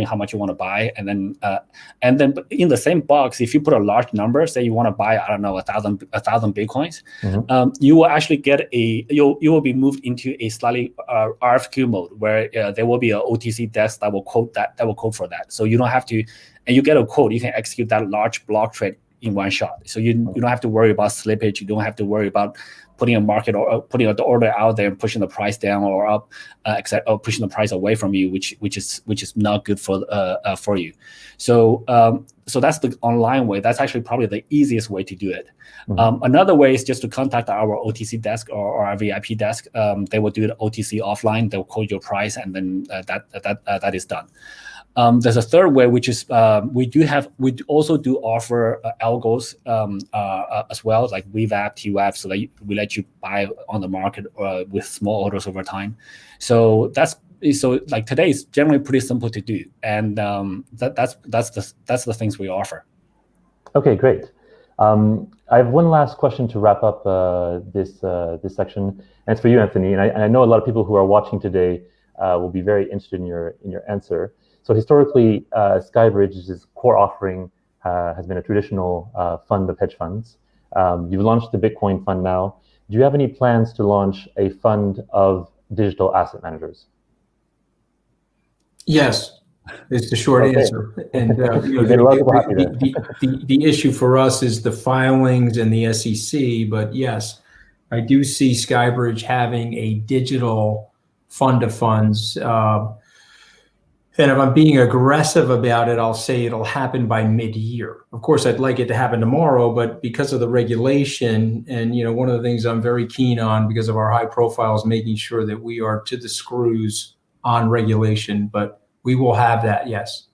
Speaker 3: how much you want to buy, and then in the same box, if you put a large number, say you want to buy, I don't know, 1,000 Bitcoins, you will actually get you will be moved into a slightly RFQ mode where there will be an OTC desk that will quote for that. So you don't have to, and you get a quote. You can execute that large block trade in one shot. So you don't have to worry about slippage. You don't have to worry about putting a market or putting the order out there and pushing the price down or up, or pushing the price away from you, which is not good for you. So that's the online way. That's actually probably the easiest way to do it. Another way is just to contact our OTC desk or our VIP desk. They will do it OTC offline. They'll quote your price, and then that is done. There's a third way, which is we also do offer algos as well, like VWAP, TWAP, so that we let you buy on the market with small orders over time. So like today is generally pretty simple to do, and that's the things we offer.
Speaker 1: Okay, great. I have one last question to wrap up this section, and it's for you, Anthony. And I know a lot of people who are watching today will be very interested in your answer. So historically, SkyBridge's core offering has been a traditional fund of hedge funds. You've launched the Bitcoin fund now. Do you have any plans to launch a fund of digital asset managers?
Speaker 2: Yes, is the short answer. And the issue for us is the filings and the SEC. But yes, I do see SkyBridge having a digital fund of funds. And if I'm being aggressive about it, I'll say it'll happen by mid-year. Of course, I'd like it to happen tomorrow, but because of the regulation, and one of the things I'm very keen on because of our high profile is making sure that we are to the screws on regulation. But we will have that, yes.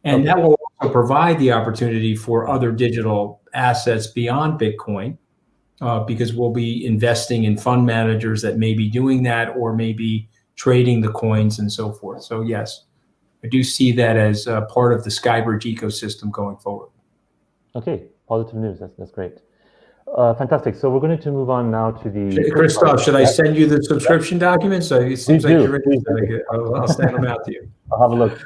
Speaker 2: And that will also provide the opportunity for other digital assets beyond Bitcoin, because we'll be investing in fund managers that may be doing that or maybe trading the coins and so forth. So yes, I do see that as part of the SkyBridge ecosystem going forward.
Speaker 1: Okay, positive news. That's great. Fantastic. So we're going to move on now to the...
Speaker 2: Christophe, should I send you the subscription documents? It seems like you're interested. I'll send them out to you.
Speaker 1: I'll have a look.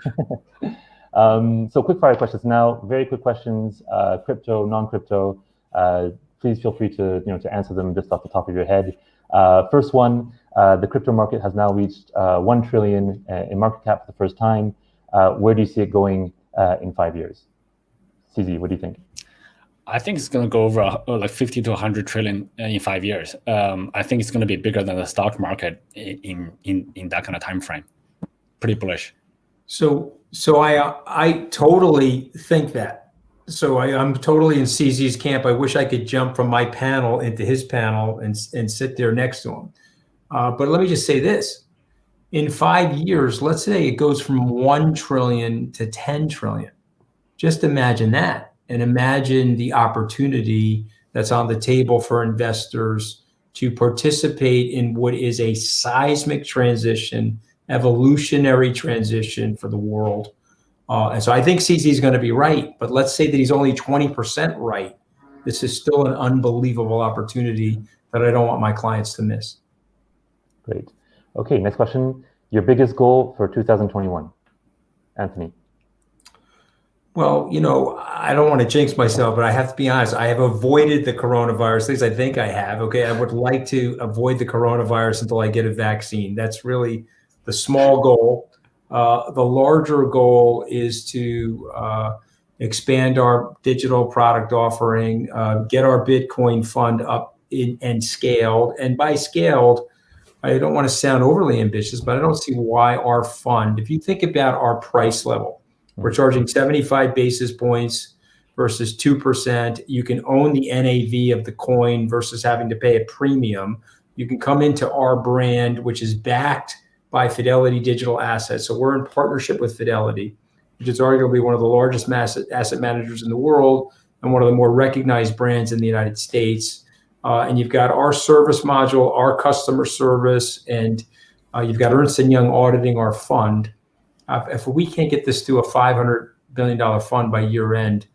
Speaker 1: So quick fire questions now. Very quick questions. Crypto, non-crypto. Please feel free to to answer them just off the top of your head. First one, the crypto market has now reached 1 trillion in market cap for the first time. Where do you see it going in 5 years? CZ, what do you think?
Speaker 3: I think it's going to go over like 50 to 100 trillion in 5 years. I think it's going to be bigger than the stock market in that kind of time frame. Pretty bullish.
Speaker 2: So I totally think that. So I'm totally in CZ's camp. I wish I could jump from my panel into his panel and sit there next to him. But let me just say this. In 5 years, let's say it goes from 1 trillion to 10 trillion. Just imagine that. And imagine the opportunity that's on the table for investors to participate in what is a seismic transition, evolutionary transition for the world. And so I think CZ is going to be right, but let's say that he's only 20% right. This is still an unbelievable opportunity that I don't want my clients to miss.
Speaker 1: Great. Okay, next question. Your biggest goal for 2021, Anthony?
Speaker 2: Well, I don't want to jinx myself, but I have to be honest. I have avoided the coronavirus, at least I think I have. Okay, I would like to avoid the coronavirus until I get a vaccine. That's really the small goal. The larger goal is to expand our digital product offering, get our Bitcoin fund up and scaled. And by scaled, I don't want to sound overly ambitious, but I don't see why our fund, if you think about our price level, we're charging 75 basis points versus 2%. You can own the NAV of the coin versus having to pay a premium. You can come into our brand, which is backed by Fidelity Digital Assets. So we're in partnership with Fidelity, which is arguably one of the largest asset managers in the world and one of the more recognized brands in the United States. And you've got our service module, our customer service, and you've got Ernst & Young auditing our fund. If we can't get this to a $500 billion fund by year end,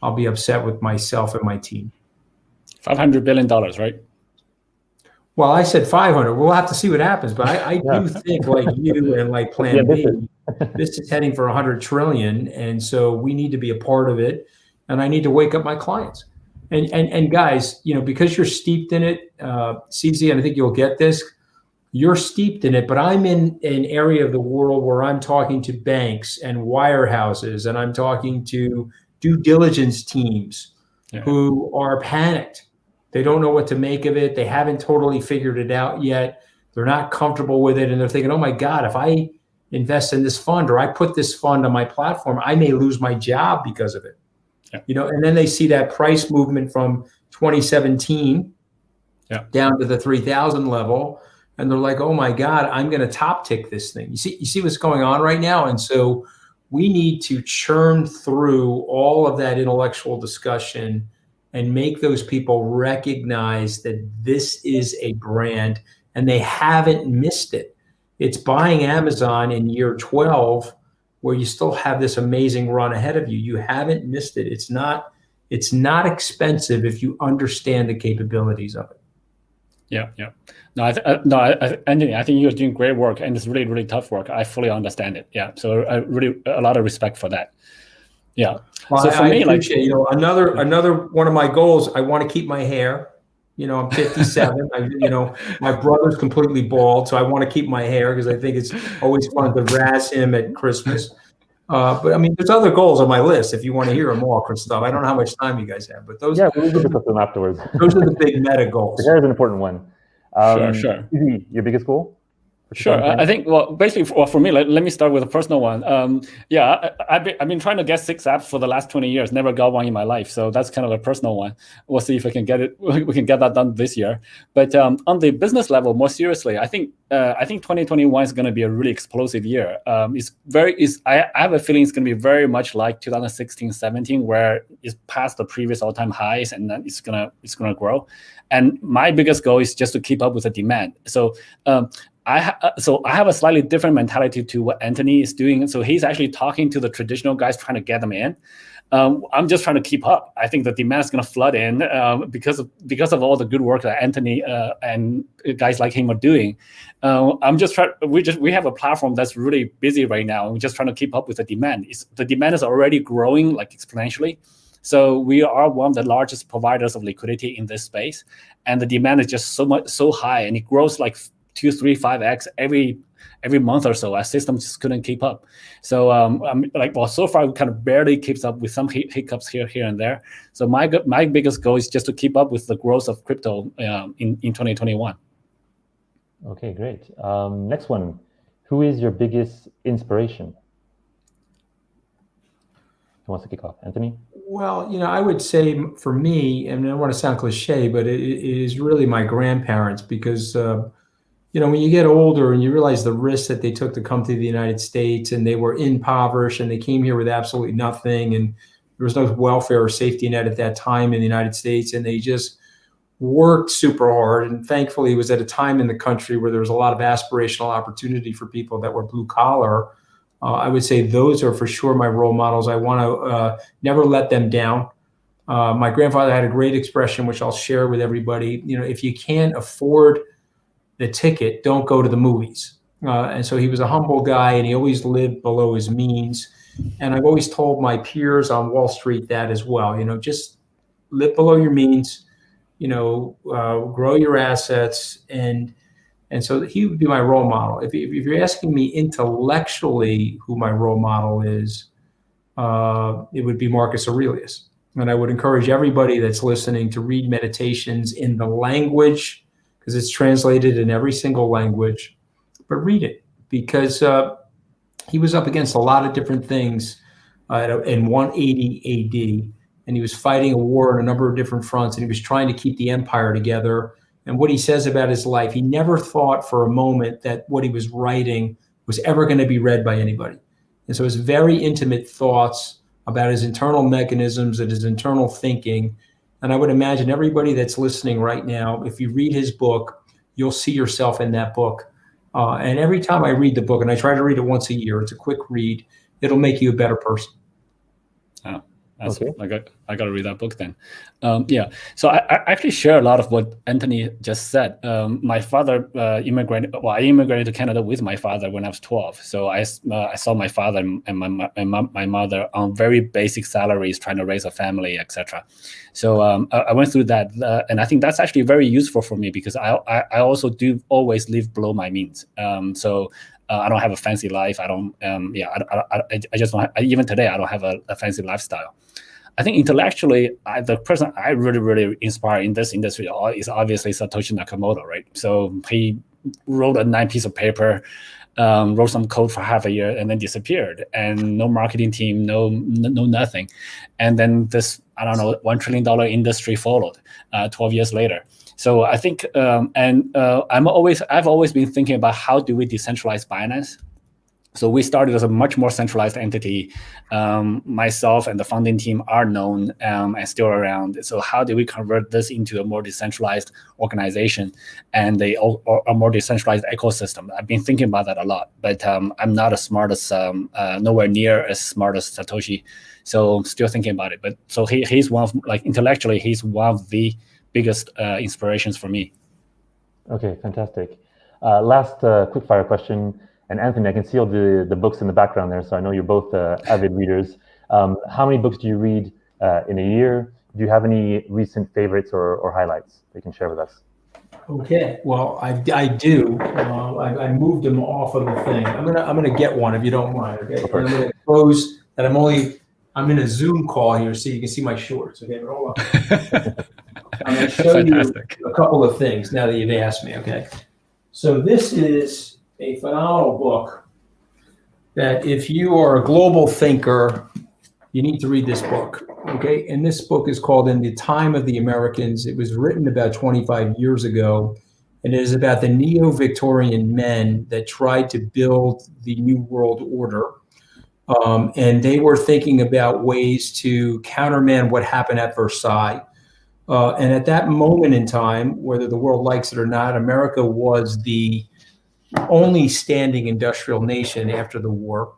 Speaker 2: I'll be upset with myself and my team.
Speaker 3: $500 billion, right?
Speaker 2: Well, I said 500. We'll have to see what happens, but I do think, like you and like Plan B, this is heading for 100 trillion, and so we need to be a part of it. And I need to wake up my clients. And guys, because you're steeped in it, CZ, and I think you'll get this. You're steeped in it, but I'm in an area of the world where I'm talking to banks and wirehouses, and I'm talking to due diligence teams who are panicked. They don't know what to make of it. They haven't totally figured it out yet. They're not comfortable with it, and they're thinking, oh my God, if I invest in this fund or I put this fund on my platform, I may lose my job because of it. And then they see that price movement from 2017 down to the 3,000 level. And they're like, oh my God, I'm going to top tick this thing. You see what's going on right now? And so we need to churn through all of that intellectual discussion and make those people recognize that this is a brand and they haven't missed it. It's buying Amazon in year 12 where you still have this amazing run ahead of you. You haven't missed it. It's not It's not expensive if you understand the capabilities of it.
Speaker 3: Yeah. No, Anthony, I think you're doing great work, and it's really, really tough work. I fully understand it. Yeah. So I really a lot of respect for that. Yeah.
Speaker 2: Well,
Speaker 3: so for
Speaker 2: I
Speaker 3: me,
Speaker 2: appreciate, another one of my goals. I want to keep my hair. I'm 57. My brother's completely bald, so I want to keep my hair because I think it's always fun to razz him at Christmas. But I mean, there's other goals on my list. If you want to hear them all, Christophe, I don't know how much time you guys have, but those.
Speaker 1: Yeah, we'll discuss them afterwards.
Speaker 2: Those are the big meta goals.
Speaker 1: The hair is an important one.
Speaker 3: Sure.
Speaker 1: Your biggest goal?
Speaker 3: Sure. I think, basically, for me, let me start with a personal one. I've been trying to get 6 apps for the last 20 years, never got one in my life. So that's kind of a personal one. We'll see if I can get it. We can get that done this year. But on the business level, more seriously, I think 2021 is going to be a really explosive year. I have a feeling it's going to be very much like 2016, 17, where it's past the previous all-time highs, and then it's gonna grow. And my biggest goal is just to keep up with the demand. So I have a slightly different mentality to what Anthony is doing. So he's actually talking to the traditional guys, trying to get them in. I'm just trying to keep up. I think the demand is going to flood in because of all the good work that Anthony and guys like him are doing. We have a platform that's really busy right now. We're just trying to keep up with the demand. The demand is already growing like exponentially. So we are one of the largest providers of liquidity in this space, and the demand is just so high, and it grows like 2, 3, 5x every month or so. Our system just couldn't keep up. So so far we kind of barely keeps up with some hiccups here and there. So my biggest goal is just to keep up with the growth of crypto in 2021.
Speaker 1: Okay, great. Next one. Who is your biggest inspiration? Who wants to kick off? Anthony?
Speaker 2: Well, I would say for me, and I don't want to sound cliche, but it is really my grandparents, because when you get older and you realize the risks that they took to come to the United States, and they were impoverished, and they came here with absolutely nothing, and there was no welfare or safety net at that time in the United States, and they just worked super hard. And thankfully, it was at a time in the country where there was a lot of aspirational opportunity for people that were blue collar. I would say those are for sure my role models. I want to never let them down. My grandfather had a great expression, which I'll share with everybody. If you can't afford the ticket, don't go to the movies. And so he was a humble guy, and he always lived below his means. And I've always told my peers on Wall Street that as well. Just live below your means, grow your assets. And so he would be my role model. If you're asking me intellectually who my role model is, it would be Marcus Aurelius. And I would encourage everybody that's listening to read Meditations in the language, because it's translated in every single language, but read it, because he was up against a lot of different things in 180 AD, and he was fighting a war on a number of different fronts, and he was trying to keep the empire together. And what he says about his life, he never thought for a moment that what he was writing was ever going to be read by anybody. And so his very intimate thoughts about his internal mechanisms and his internal thinking. And I would imagine everybody that's listening right now, if you read his book, you'll see yourself in that book. And every time I read the book, and I try to read it once a year, it's a quick read, it'll make you a better person.
Speaker 3: Okay. I got to read that book then. So I actually share a lot of what Anthony just said. My father immigrated. Well, I immigrated to Canada with my father when I was 12. So I saw my father and my mother on very basic salaries, trying to raise a family, etc. So I went through that, and I think that's actually very useful for me, because I also do always live below my means. I don't have a fancy life. I don't. I just don't. Even today, I don't have a fancy lifestyle. I think intellectually, the person I really, really inspire in this industry is obviously Satoshi Nakamoto, right? So he wrote a 9 piece of paper, wrote some code for half a year, and then disappeared. And no marketing team, no nothing. And then this, I don't know, $1 trillion industry followed 12 years later. So I think, I've always been thinking about how do we decentralize Binance. So we started as a much more centralized entity. Myself and the founding team are known and still around. So how do we convert this into a more decentralized organization and a more decentralized ecosystem? I've been thinking about that a lot, but I'm not as smart as, nowhere near as smart as Satoshi. So I'm still thinking about it. But so he's one of, like, intellectually, he's one of the biggest inspirations for me.
Speaker 1: Okay, fantastic. Last quick fire question. And Anthony, I can see all the books in the background there, so I know you're both avid readers. How many books do you read in a year? Do you have any recent favorites or highlights that you can share with us?
Speaker 2: Okay, well, I do. I moved them off of the thing. I'm gonna get one if you don't mind. Okay, and I'm gonna expose that I'm in a Zoom call here, so you can see my shorts. Okay, but hold on. I'm gonna show you a couple of things now that you've asked me. Okay, so this is a phenomenal book that if you are a global thinker, you need to read this book, okay? And this book is called In the Time of the Americans. It was written about 25 years ago, and it is about the neo-Victorian men that tried to build the New World Order. And they were thinking about ways to countermand what happened at Versailles. And at that moment in time, whether the world likes it or not, America was the only standing industrial nation after the war,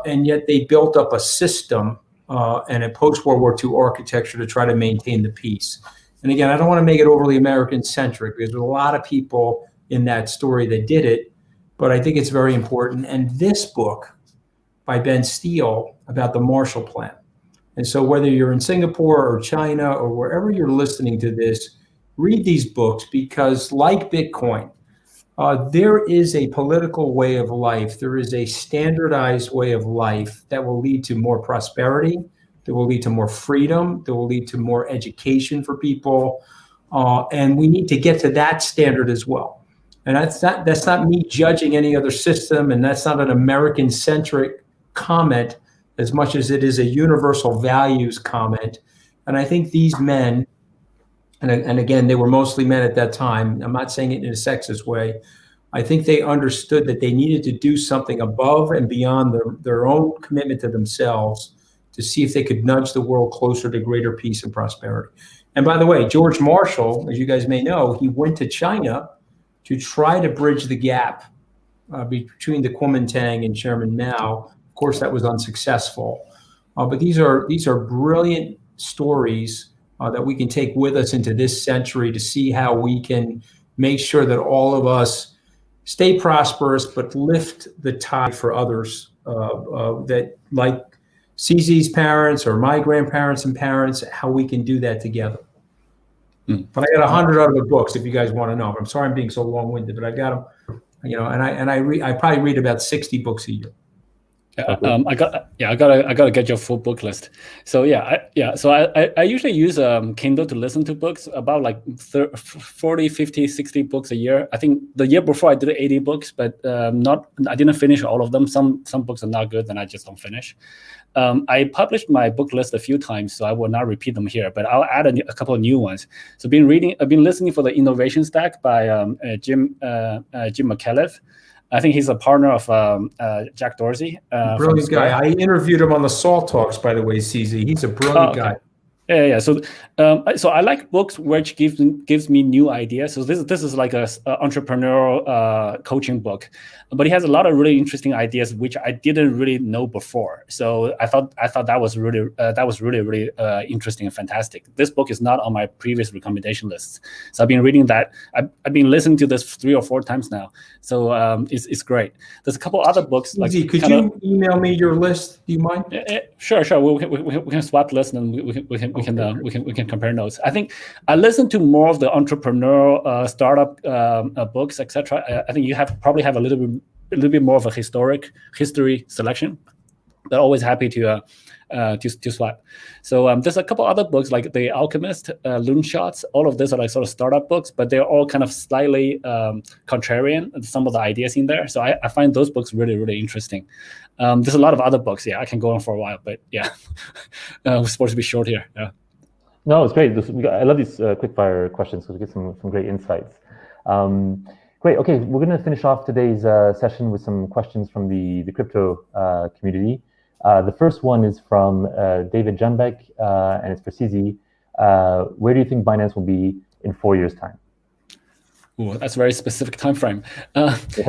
Speaker 2: and yet they built up a system and a post-World War II architecture to try to maintain the peace. And again, I don't want to make it overly American-centric because there's a lot of people in that story that did it, but I think it's very important. And this book by Ben Steele about the Marshall Plan. And so whether you're in Singapore or China or wherever you're listening to this, read these books because, like Bitcoin, there is a political way of life. There is a standardized way of life that will lead to more prosperity, that will lead to more freedom, that will lead to more education for people. And we need to get to that standard as well. And that's not me judging any other system, and that's not an American-centric comment as much as it is a universal values comment. And I think these men, and again, they were mostly men at that time. I'm not saying it in a sexist way. I think they understood that they needed to do something above and beyond their own commitment to themselves to see if they could nudge the world closer to greater peace and prosperity. And by the way, George Marshall, as you guys may know, he went to China to try to bridge the gap between the Kuomintang and Chairman Mao. Of course, that was unsuccessful. But these are brilliant stories that we can take with us into this century to see how we can make sure that all of us stay prosperous, but lift the tide for others that, like CZ's parents or my grandparents and parents, how we can do that together. But I got 100 other books if you guys want to know. I'm sorry I'm being so long-winded, but I got them, and I probably read about 60 books a year.
Speaker 3: I gotta get your full book list. So so I usually use Kindle to listen to books, about like 40, 50, 60 books a year. I think the year before I did 80 books, but I didn't finish all of them. Some books are not good and I just don't finish. I published my book list a few times, so I will not repeat them here, but I'll add a couple of new ones. So I've been listening for the Innovation Stack by Jim McAuliffe. I think he's a partner of Jack Dorsey.
Speaker 2: Brilliant guy. I interviewed him on the Salt Talks, by the way, CZ. He's a brilliant guy.
Speaker 3: Yeah. So I like books which gives me new ideas. So this is like a entrepreneurial coaching book, but he has a lot of really interesting ideas which I didn't really know before. So I thought that was really interesting and fantastic. This book is not on my previous recommendation lists, so I've been reading that. I've been listening to this 3 or 4 times now. So it's great. There's a couple other books.
Speaker 2: Easy. Like, could you email me your list? Do you mind?
Speaker 3: Sure. We can swap lists and we can compare notes. I think I listen to more of the entrepreneurial startup books, etc. I think you probably have a little bit more of a history selection. They're always happy to swap. So there's a couple other books like The Alchemist, Loonshots. All of these are like sort of startup books, but they're all kind of slightly contrarian, some of the ideas in there. So I find those books really, really interesting. There's a lot of other books. Yeah, I can go on for a while, but yeah, we're supposed to be short here. Yeah.
Speaker 1: No, it's great. I love these quick fire questions because we get some great insights. Great. Okay, we're going to finish off today's session with some questions from the crypto community. The first one is from David Jambek, and it's for CZ. Where do you think Binance will be in 4 years' time?
Speaker 3: Ooh, that's a very specific time frame.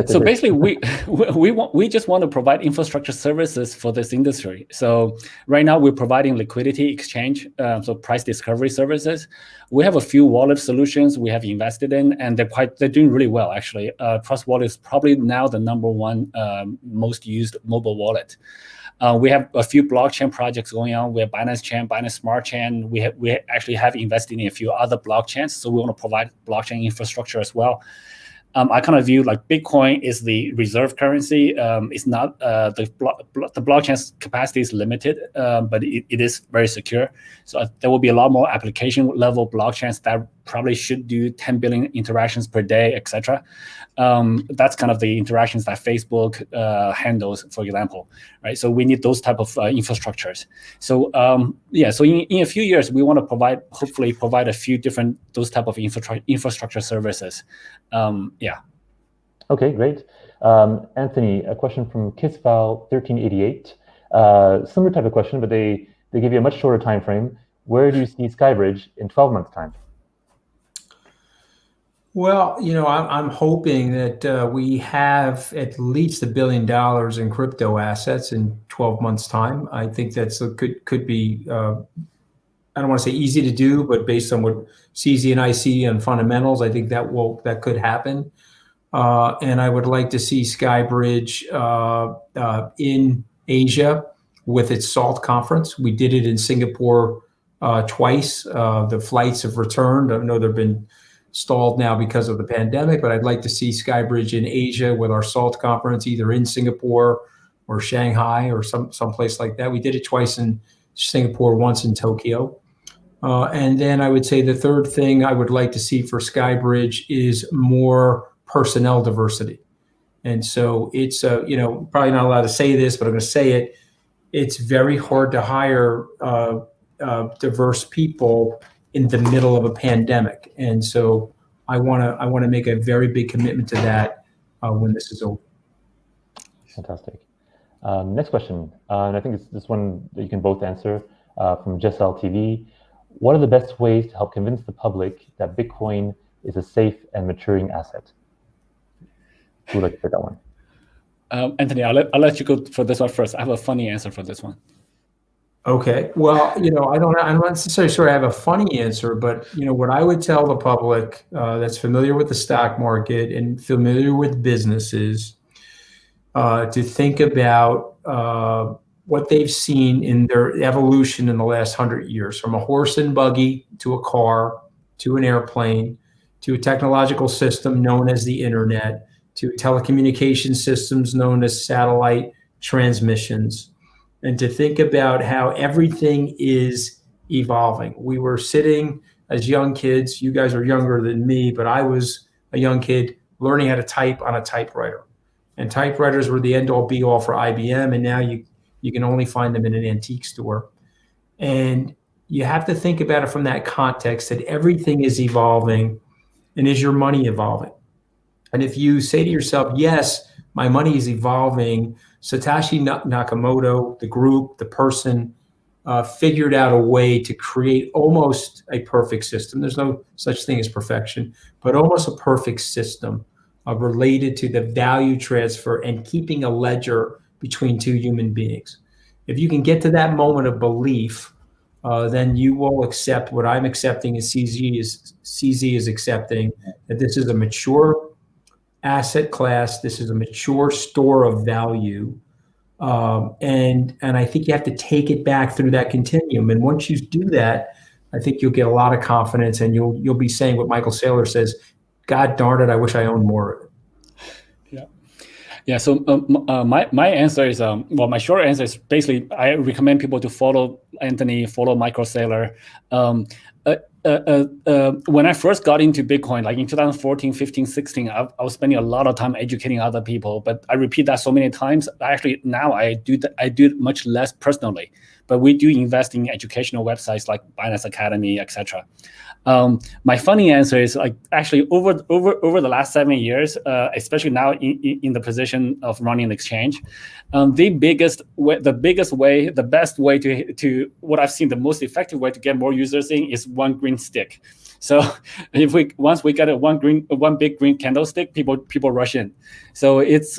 Speaker 3: So basically, we just want to provide infrastructure services for this industry. So right now, we're providing liquidity exchange, so price discovery services. We have a few wallet solutions we have invested in, and they're doing really well actually. Trust Wallet is probably now the #1 most used mobile wallet. We have a few blockchain projects going on. We have Binance Chain, Binance Smart Chain. We actually have invested in a few other blockchains, so we want to provide blockchain infrastructure as well. I kind of view like Bitcoin is the reserve currency. It's not the blockchain's capacity is limited, but it is very secure. So there will be a lot more application level blockchains that probably should do 10 billion interactions per day, etc. That's kind of the interactions that Facebook handles, for example, right? So we need those type of infrastructures. So so in a few years, we want to hopefully provide a few different those type of infrastructure services.
Speaker 1: Okay, great. Anthony, a question from Kisval1388. Similar type of question, but they give you a much shorter time frame. Where do you see SkyBridge in 12 months' time?
Speaker 2: Well, I'm hoping that we have at least $1 billion in crypto assets in 12 months' time. I think that's could be, I don't want to say easy to do, but based on what CZ and I see on fundamentals, I think that could happen. And I would like to see SkyBridge in Asia with its SALT conference. We did it in Singapore twice. The flights have returned. I know they've been stalled now because of the pandemic, but I'd like to see SkyBridge in Asia with our SALT conference, either in Singapore or Shanghai or someplace like that. We did it twice in Singapore, once in Tokyo. And then I would say the third thing I would like to see for SkyBridge is more personnel diversity. And so it's, probably not allowed to say this, but I'm going to say it. It's very hard to hire diverse people in the middle of a pandemic. And so I want to make a very big commitment to that when this is over.
Speaker 1: Fantastic. Next question, and I think it's this one that you can both answer, from Jessel TV. What are the best ways to help convince the public that Bitcoin is a safe and maturing asset? Who would like to take that one?
Speaker 3: Anthony, I'll let you go for this one first. I have a funny answer for this one.
Speaker 2: Okay. Well, I'm not necessarily sure I have a funny answer, but what I would tell the public that's familiar with the stock market and familiar with businesses to think about what they've seen in their evolution in the last 100 years, from a horse and buggy to a car, to an airplane, to a technological system known as the internet, to telecommunication systems known as satellite transmissions, and to think about how everything is evolving. We were sitting as young kids, you guys are younger than me, but I was a young kid learning how to type on a typewriter. And typewriters were the end-all be-all for IBM, and now you can only find them in an antique store. And you have to think about it from that context, that everything is evolving, and is your money evolving? And if you say to yourself, yes, my money is evolving, Satoshi Nakamoto, the group, the person, figured out a way to create almost a perfect system. There's no such thing as perfection, but almost a perfect system related to the value transfer and keeping a ledger between two human beings. If you can get to that moment of belief, then you will accept what I'm accepting as CZ is accepting, that this is a mature asset class. This is a mature store of value. And I think you have to take it back through that continuum. And once you do that, I think you'll get a lot of confidence, and you'll be saying what Michael Saylor says, God darn it, I wish I owned more of it.
Speaker 3: Yeah. So my answer is, my short answer is basically I recommend people to follow Anthony, follow Michael Saylor. when I first got into Bitcoin, like in 2014, 15, 16, I was spending a lot of time educating other people. But I repeat that so many times. Actually, now I do it much less personally. But we do invest in educational websites like Binance Academy, etc. My funny answer is like actually over the last 7 years, especially now in the position of running an exchange, the best way to what I've seen, the most effective way to get more users in is one green stick. So once we get one big green candlestick, people rush in. So ideally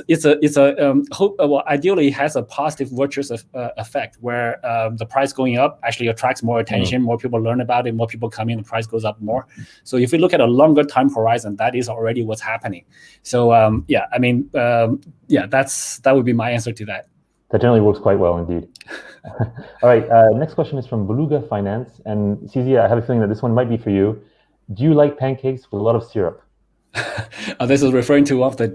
Speaker 3: it has a positive virtuous effect where the price going up actually attracts more attention, more people learn about it, more people come in, the price goes up more. So if we look at a longer time horizon, that is already what's happening. So that would be my answer to that.
Speaker 1: That generally works quite well indeed. All right, next question is from Beluga Finance. And CZ, I have a feeling that this one might be for you. Do you like pancakes with a lot of syrup?
Speaker 3: This is referring to one of the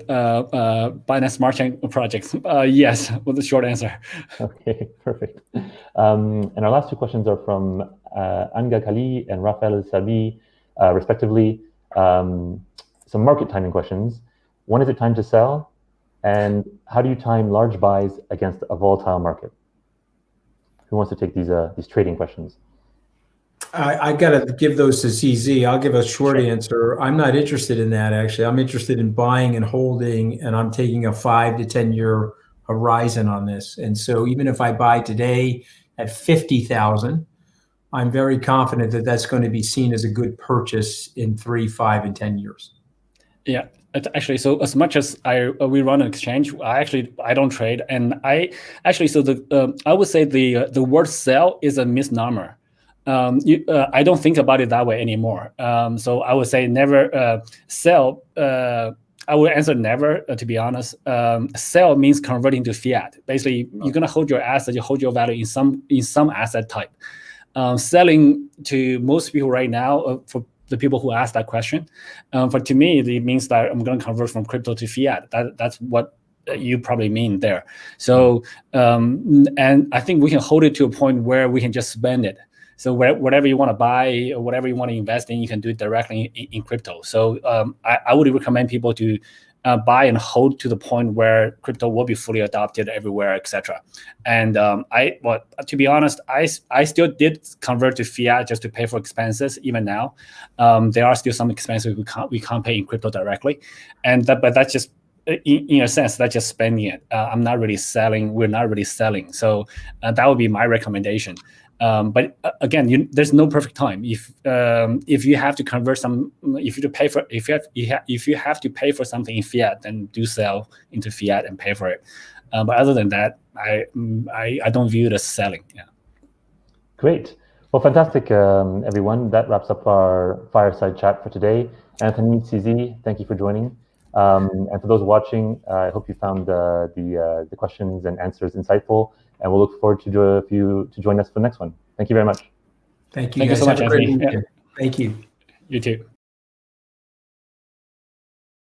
Speaker 3: Binance Smart Chain projects. Yes, with the short answer.
Speaker 1: Okay, perfect. And our last two questions are from Anga Kali and Rafael Sabi, respectively. Some market timing questions. When is it time to sell? And how do you time large buys against a volatile market? Who wants to take these trading questions?
Speaker 2: I got to give those to CZ. I'll give a short answer. I'm not interested in that, actually. I'm interested in buying and holding, and I'm taking a 5 to 10 year horizon on this. And so even if I buy today at 50,000, I'm very confident that that's going to be seen as a good purchase in 3, 5, and 10 years.
Speaker 3: Yeah. Actually, so as much as we run an exchange, I don't trade, and I would say the word sell is a misnomer. I don't think about it that way anymore. So I would say never sell. I would answer never, to be honest. Sell means converting to fiat. Basically, you're gonna hold your asset, you hold your value in some asset type. Selling to most people right now, for the people who ask that question, but to me, it means that I'm going to convert from crypto to fiat. That's what you probably mean there. So, and I think we can hold it to a point where we can just spend it. So whatever you want to buy or whatever you want to invest in, you can do it directly in crypto. So I would recommend people to buy and hold to the point where crypto will be fully adopted everywhere, etc. And to be honest, I still did convert to fiat just to pay for expenses. Even now, there are still some expenses we can't pay in crypto directly, but that's just in a sense that's just spending it. I'm not really selling. We're not really selling. So that would be my recommendation. But again, there's no perfect time. If you have to convert if you have to pay for something in fiat, then do sell into fiat and pay for it. But other than that, I don't view it as selling. Yeah.
Speaker 1: Great. Well, fantastic, everyone. That wraps up our fireside chat for today. Anthony, CZ, thank you for joining. And for those watching, I hope you found the questions and answers insightful. And we'll look forward to you to join us for the next one. Thank you very much.
Speaker 2: Thank you.
Speaker 3: Thank you so much, Anthony.
Speaker 2: Thank you.
Speaker 3: You too.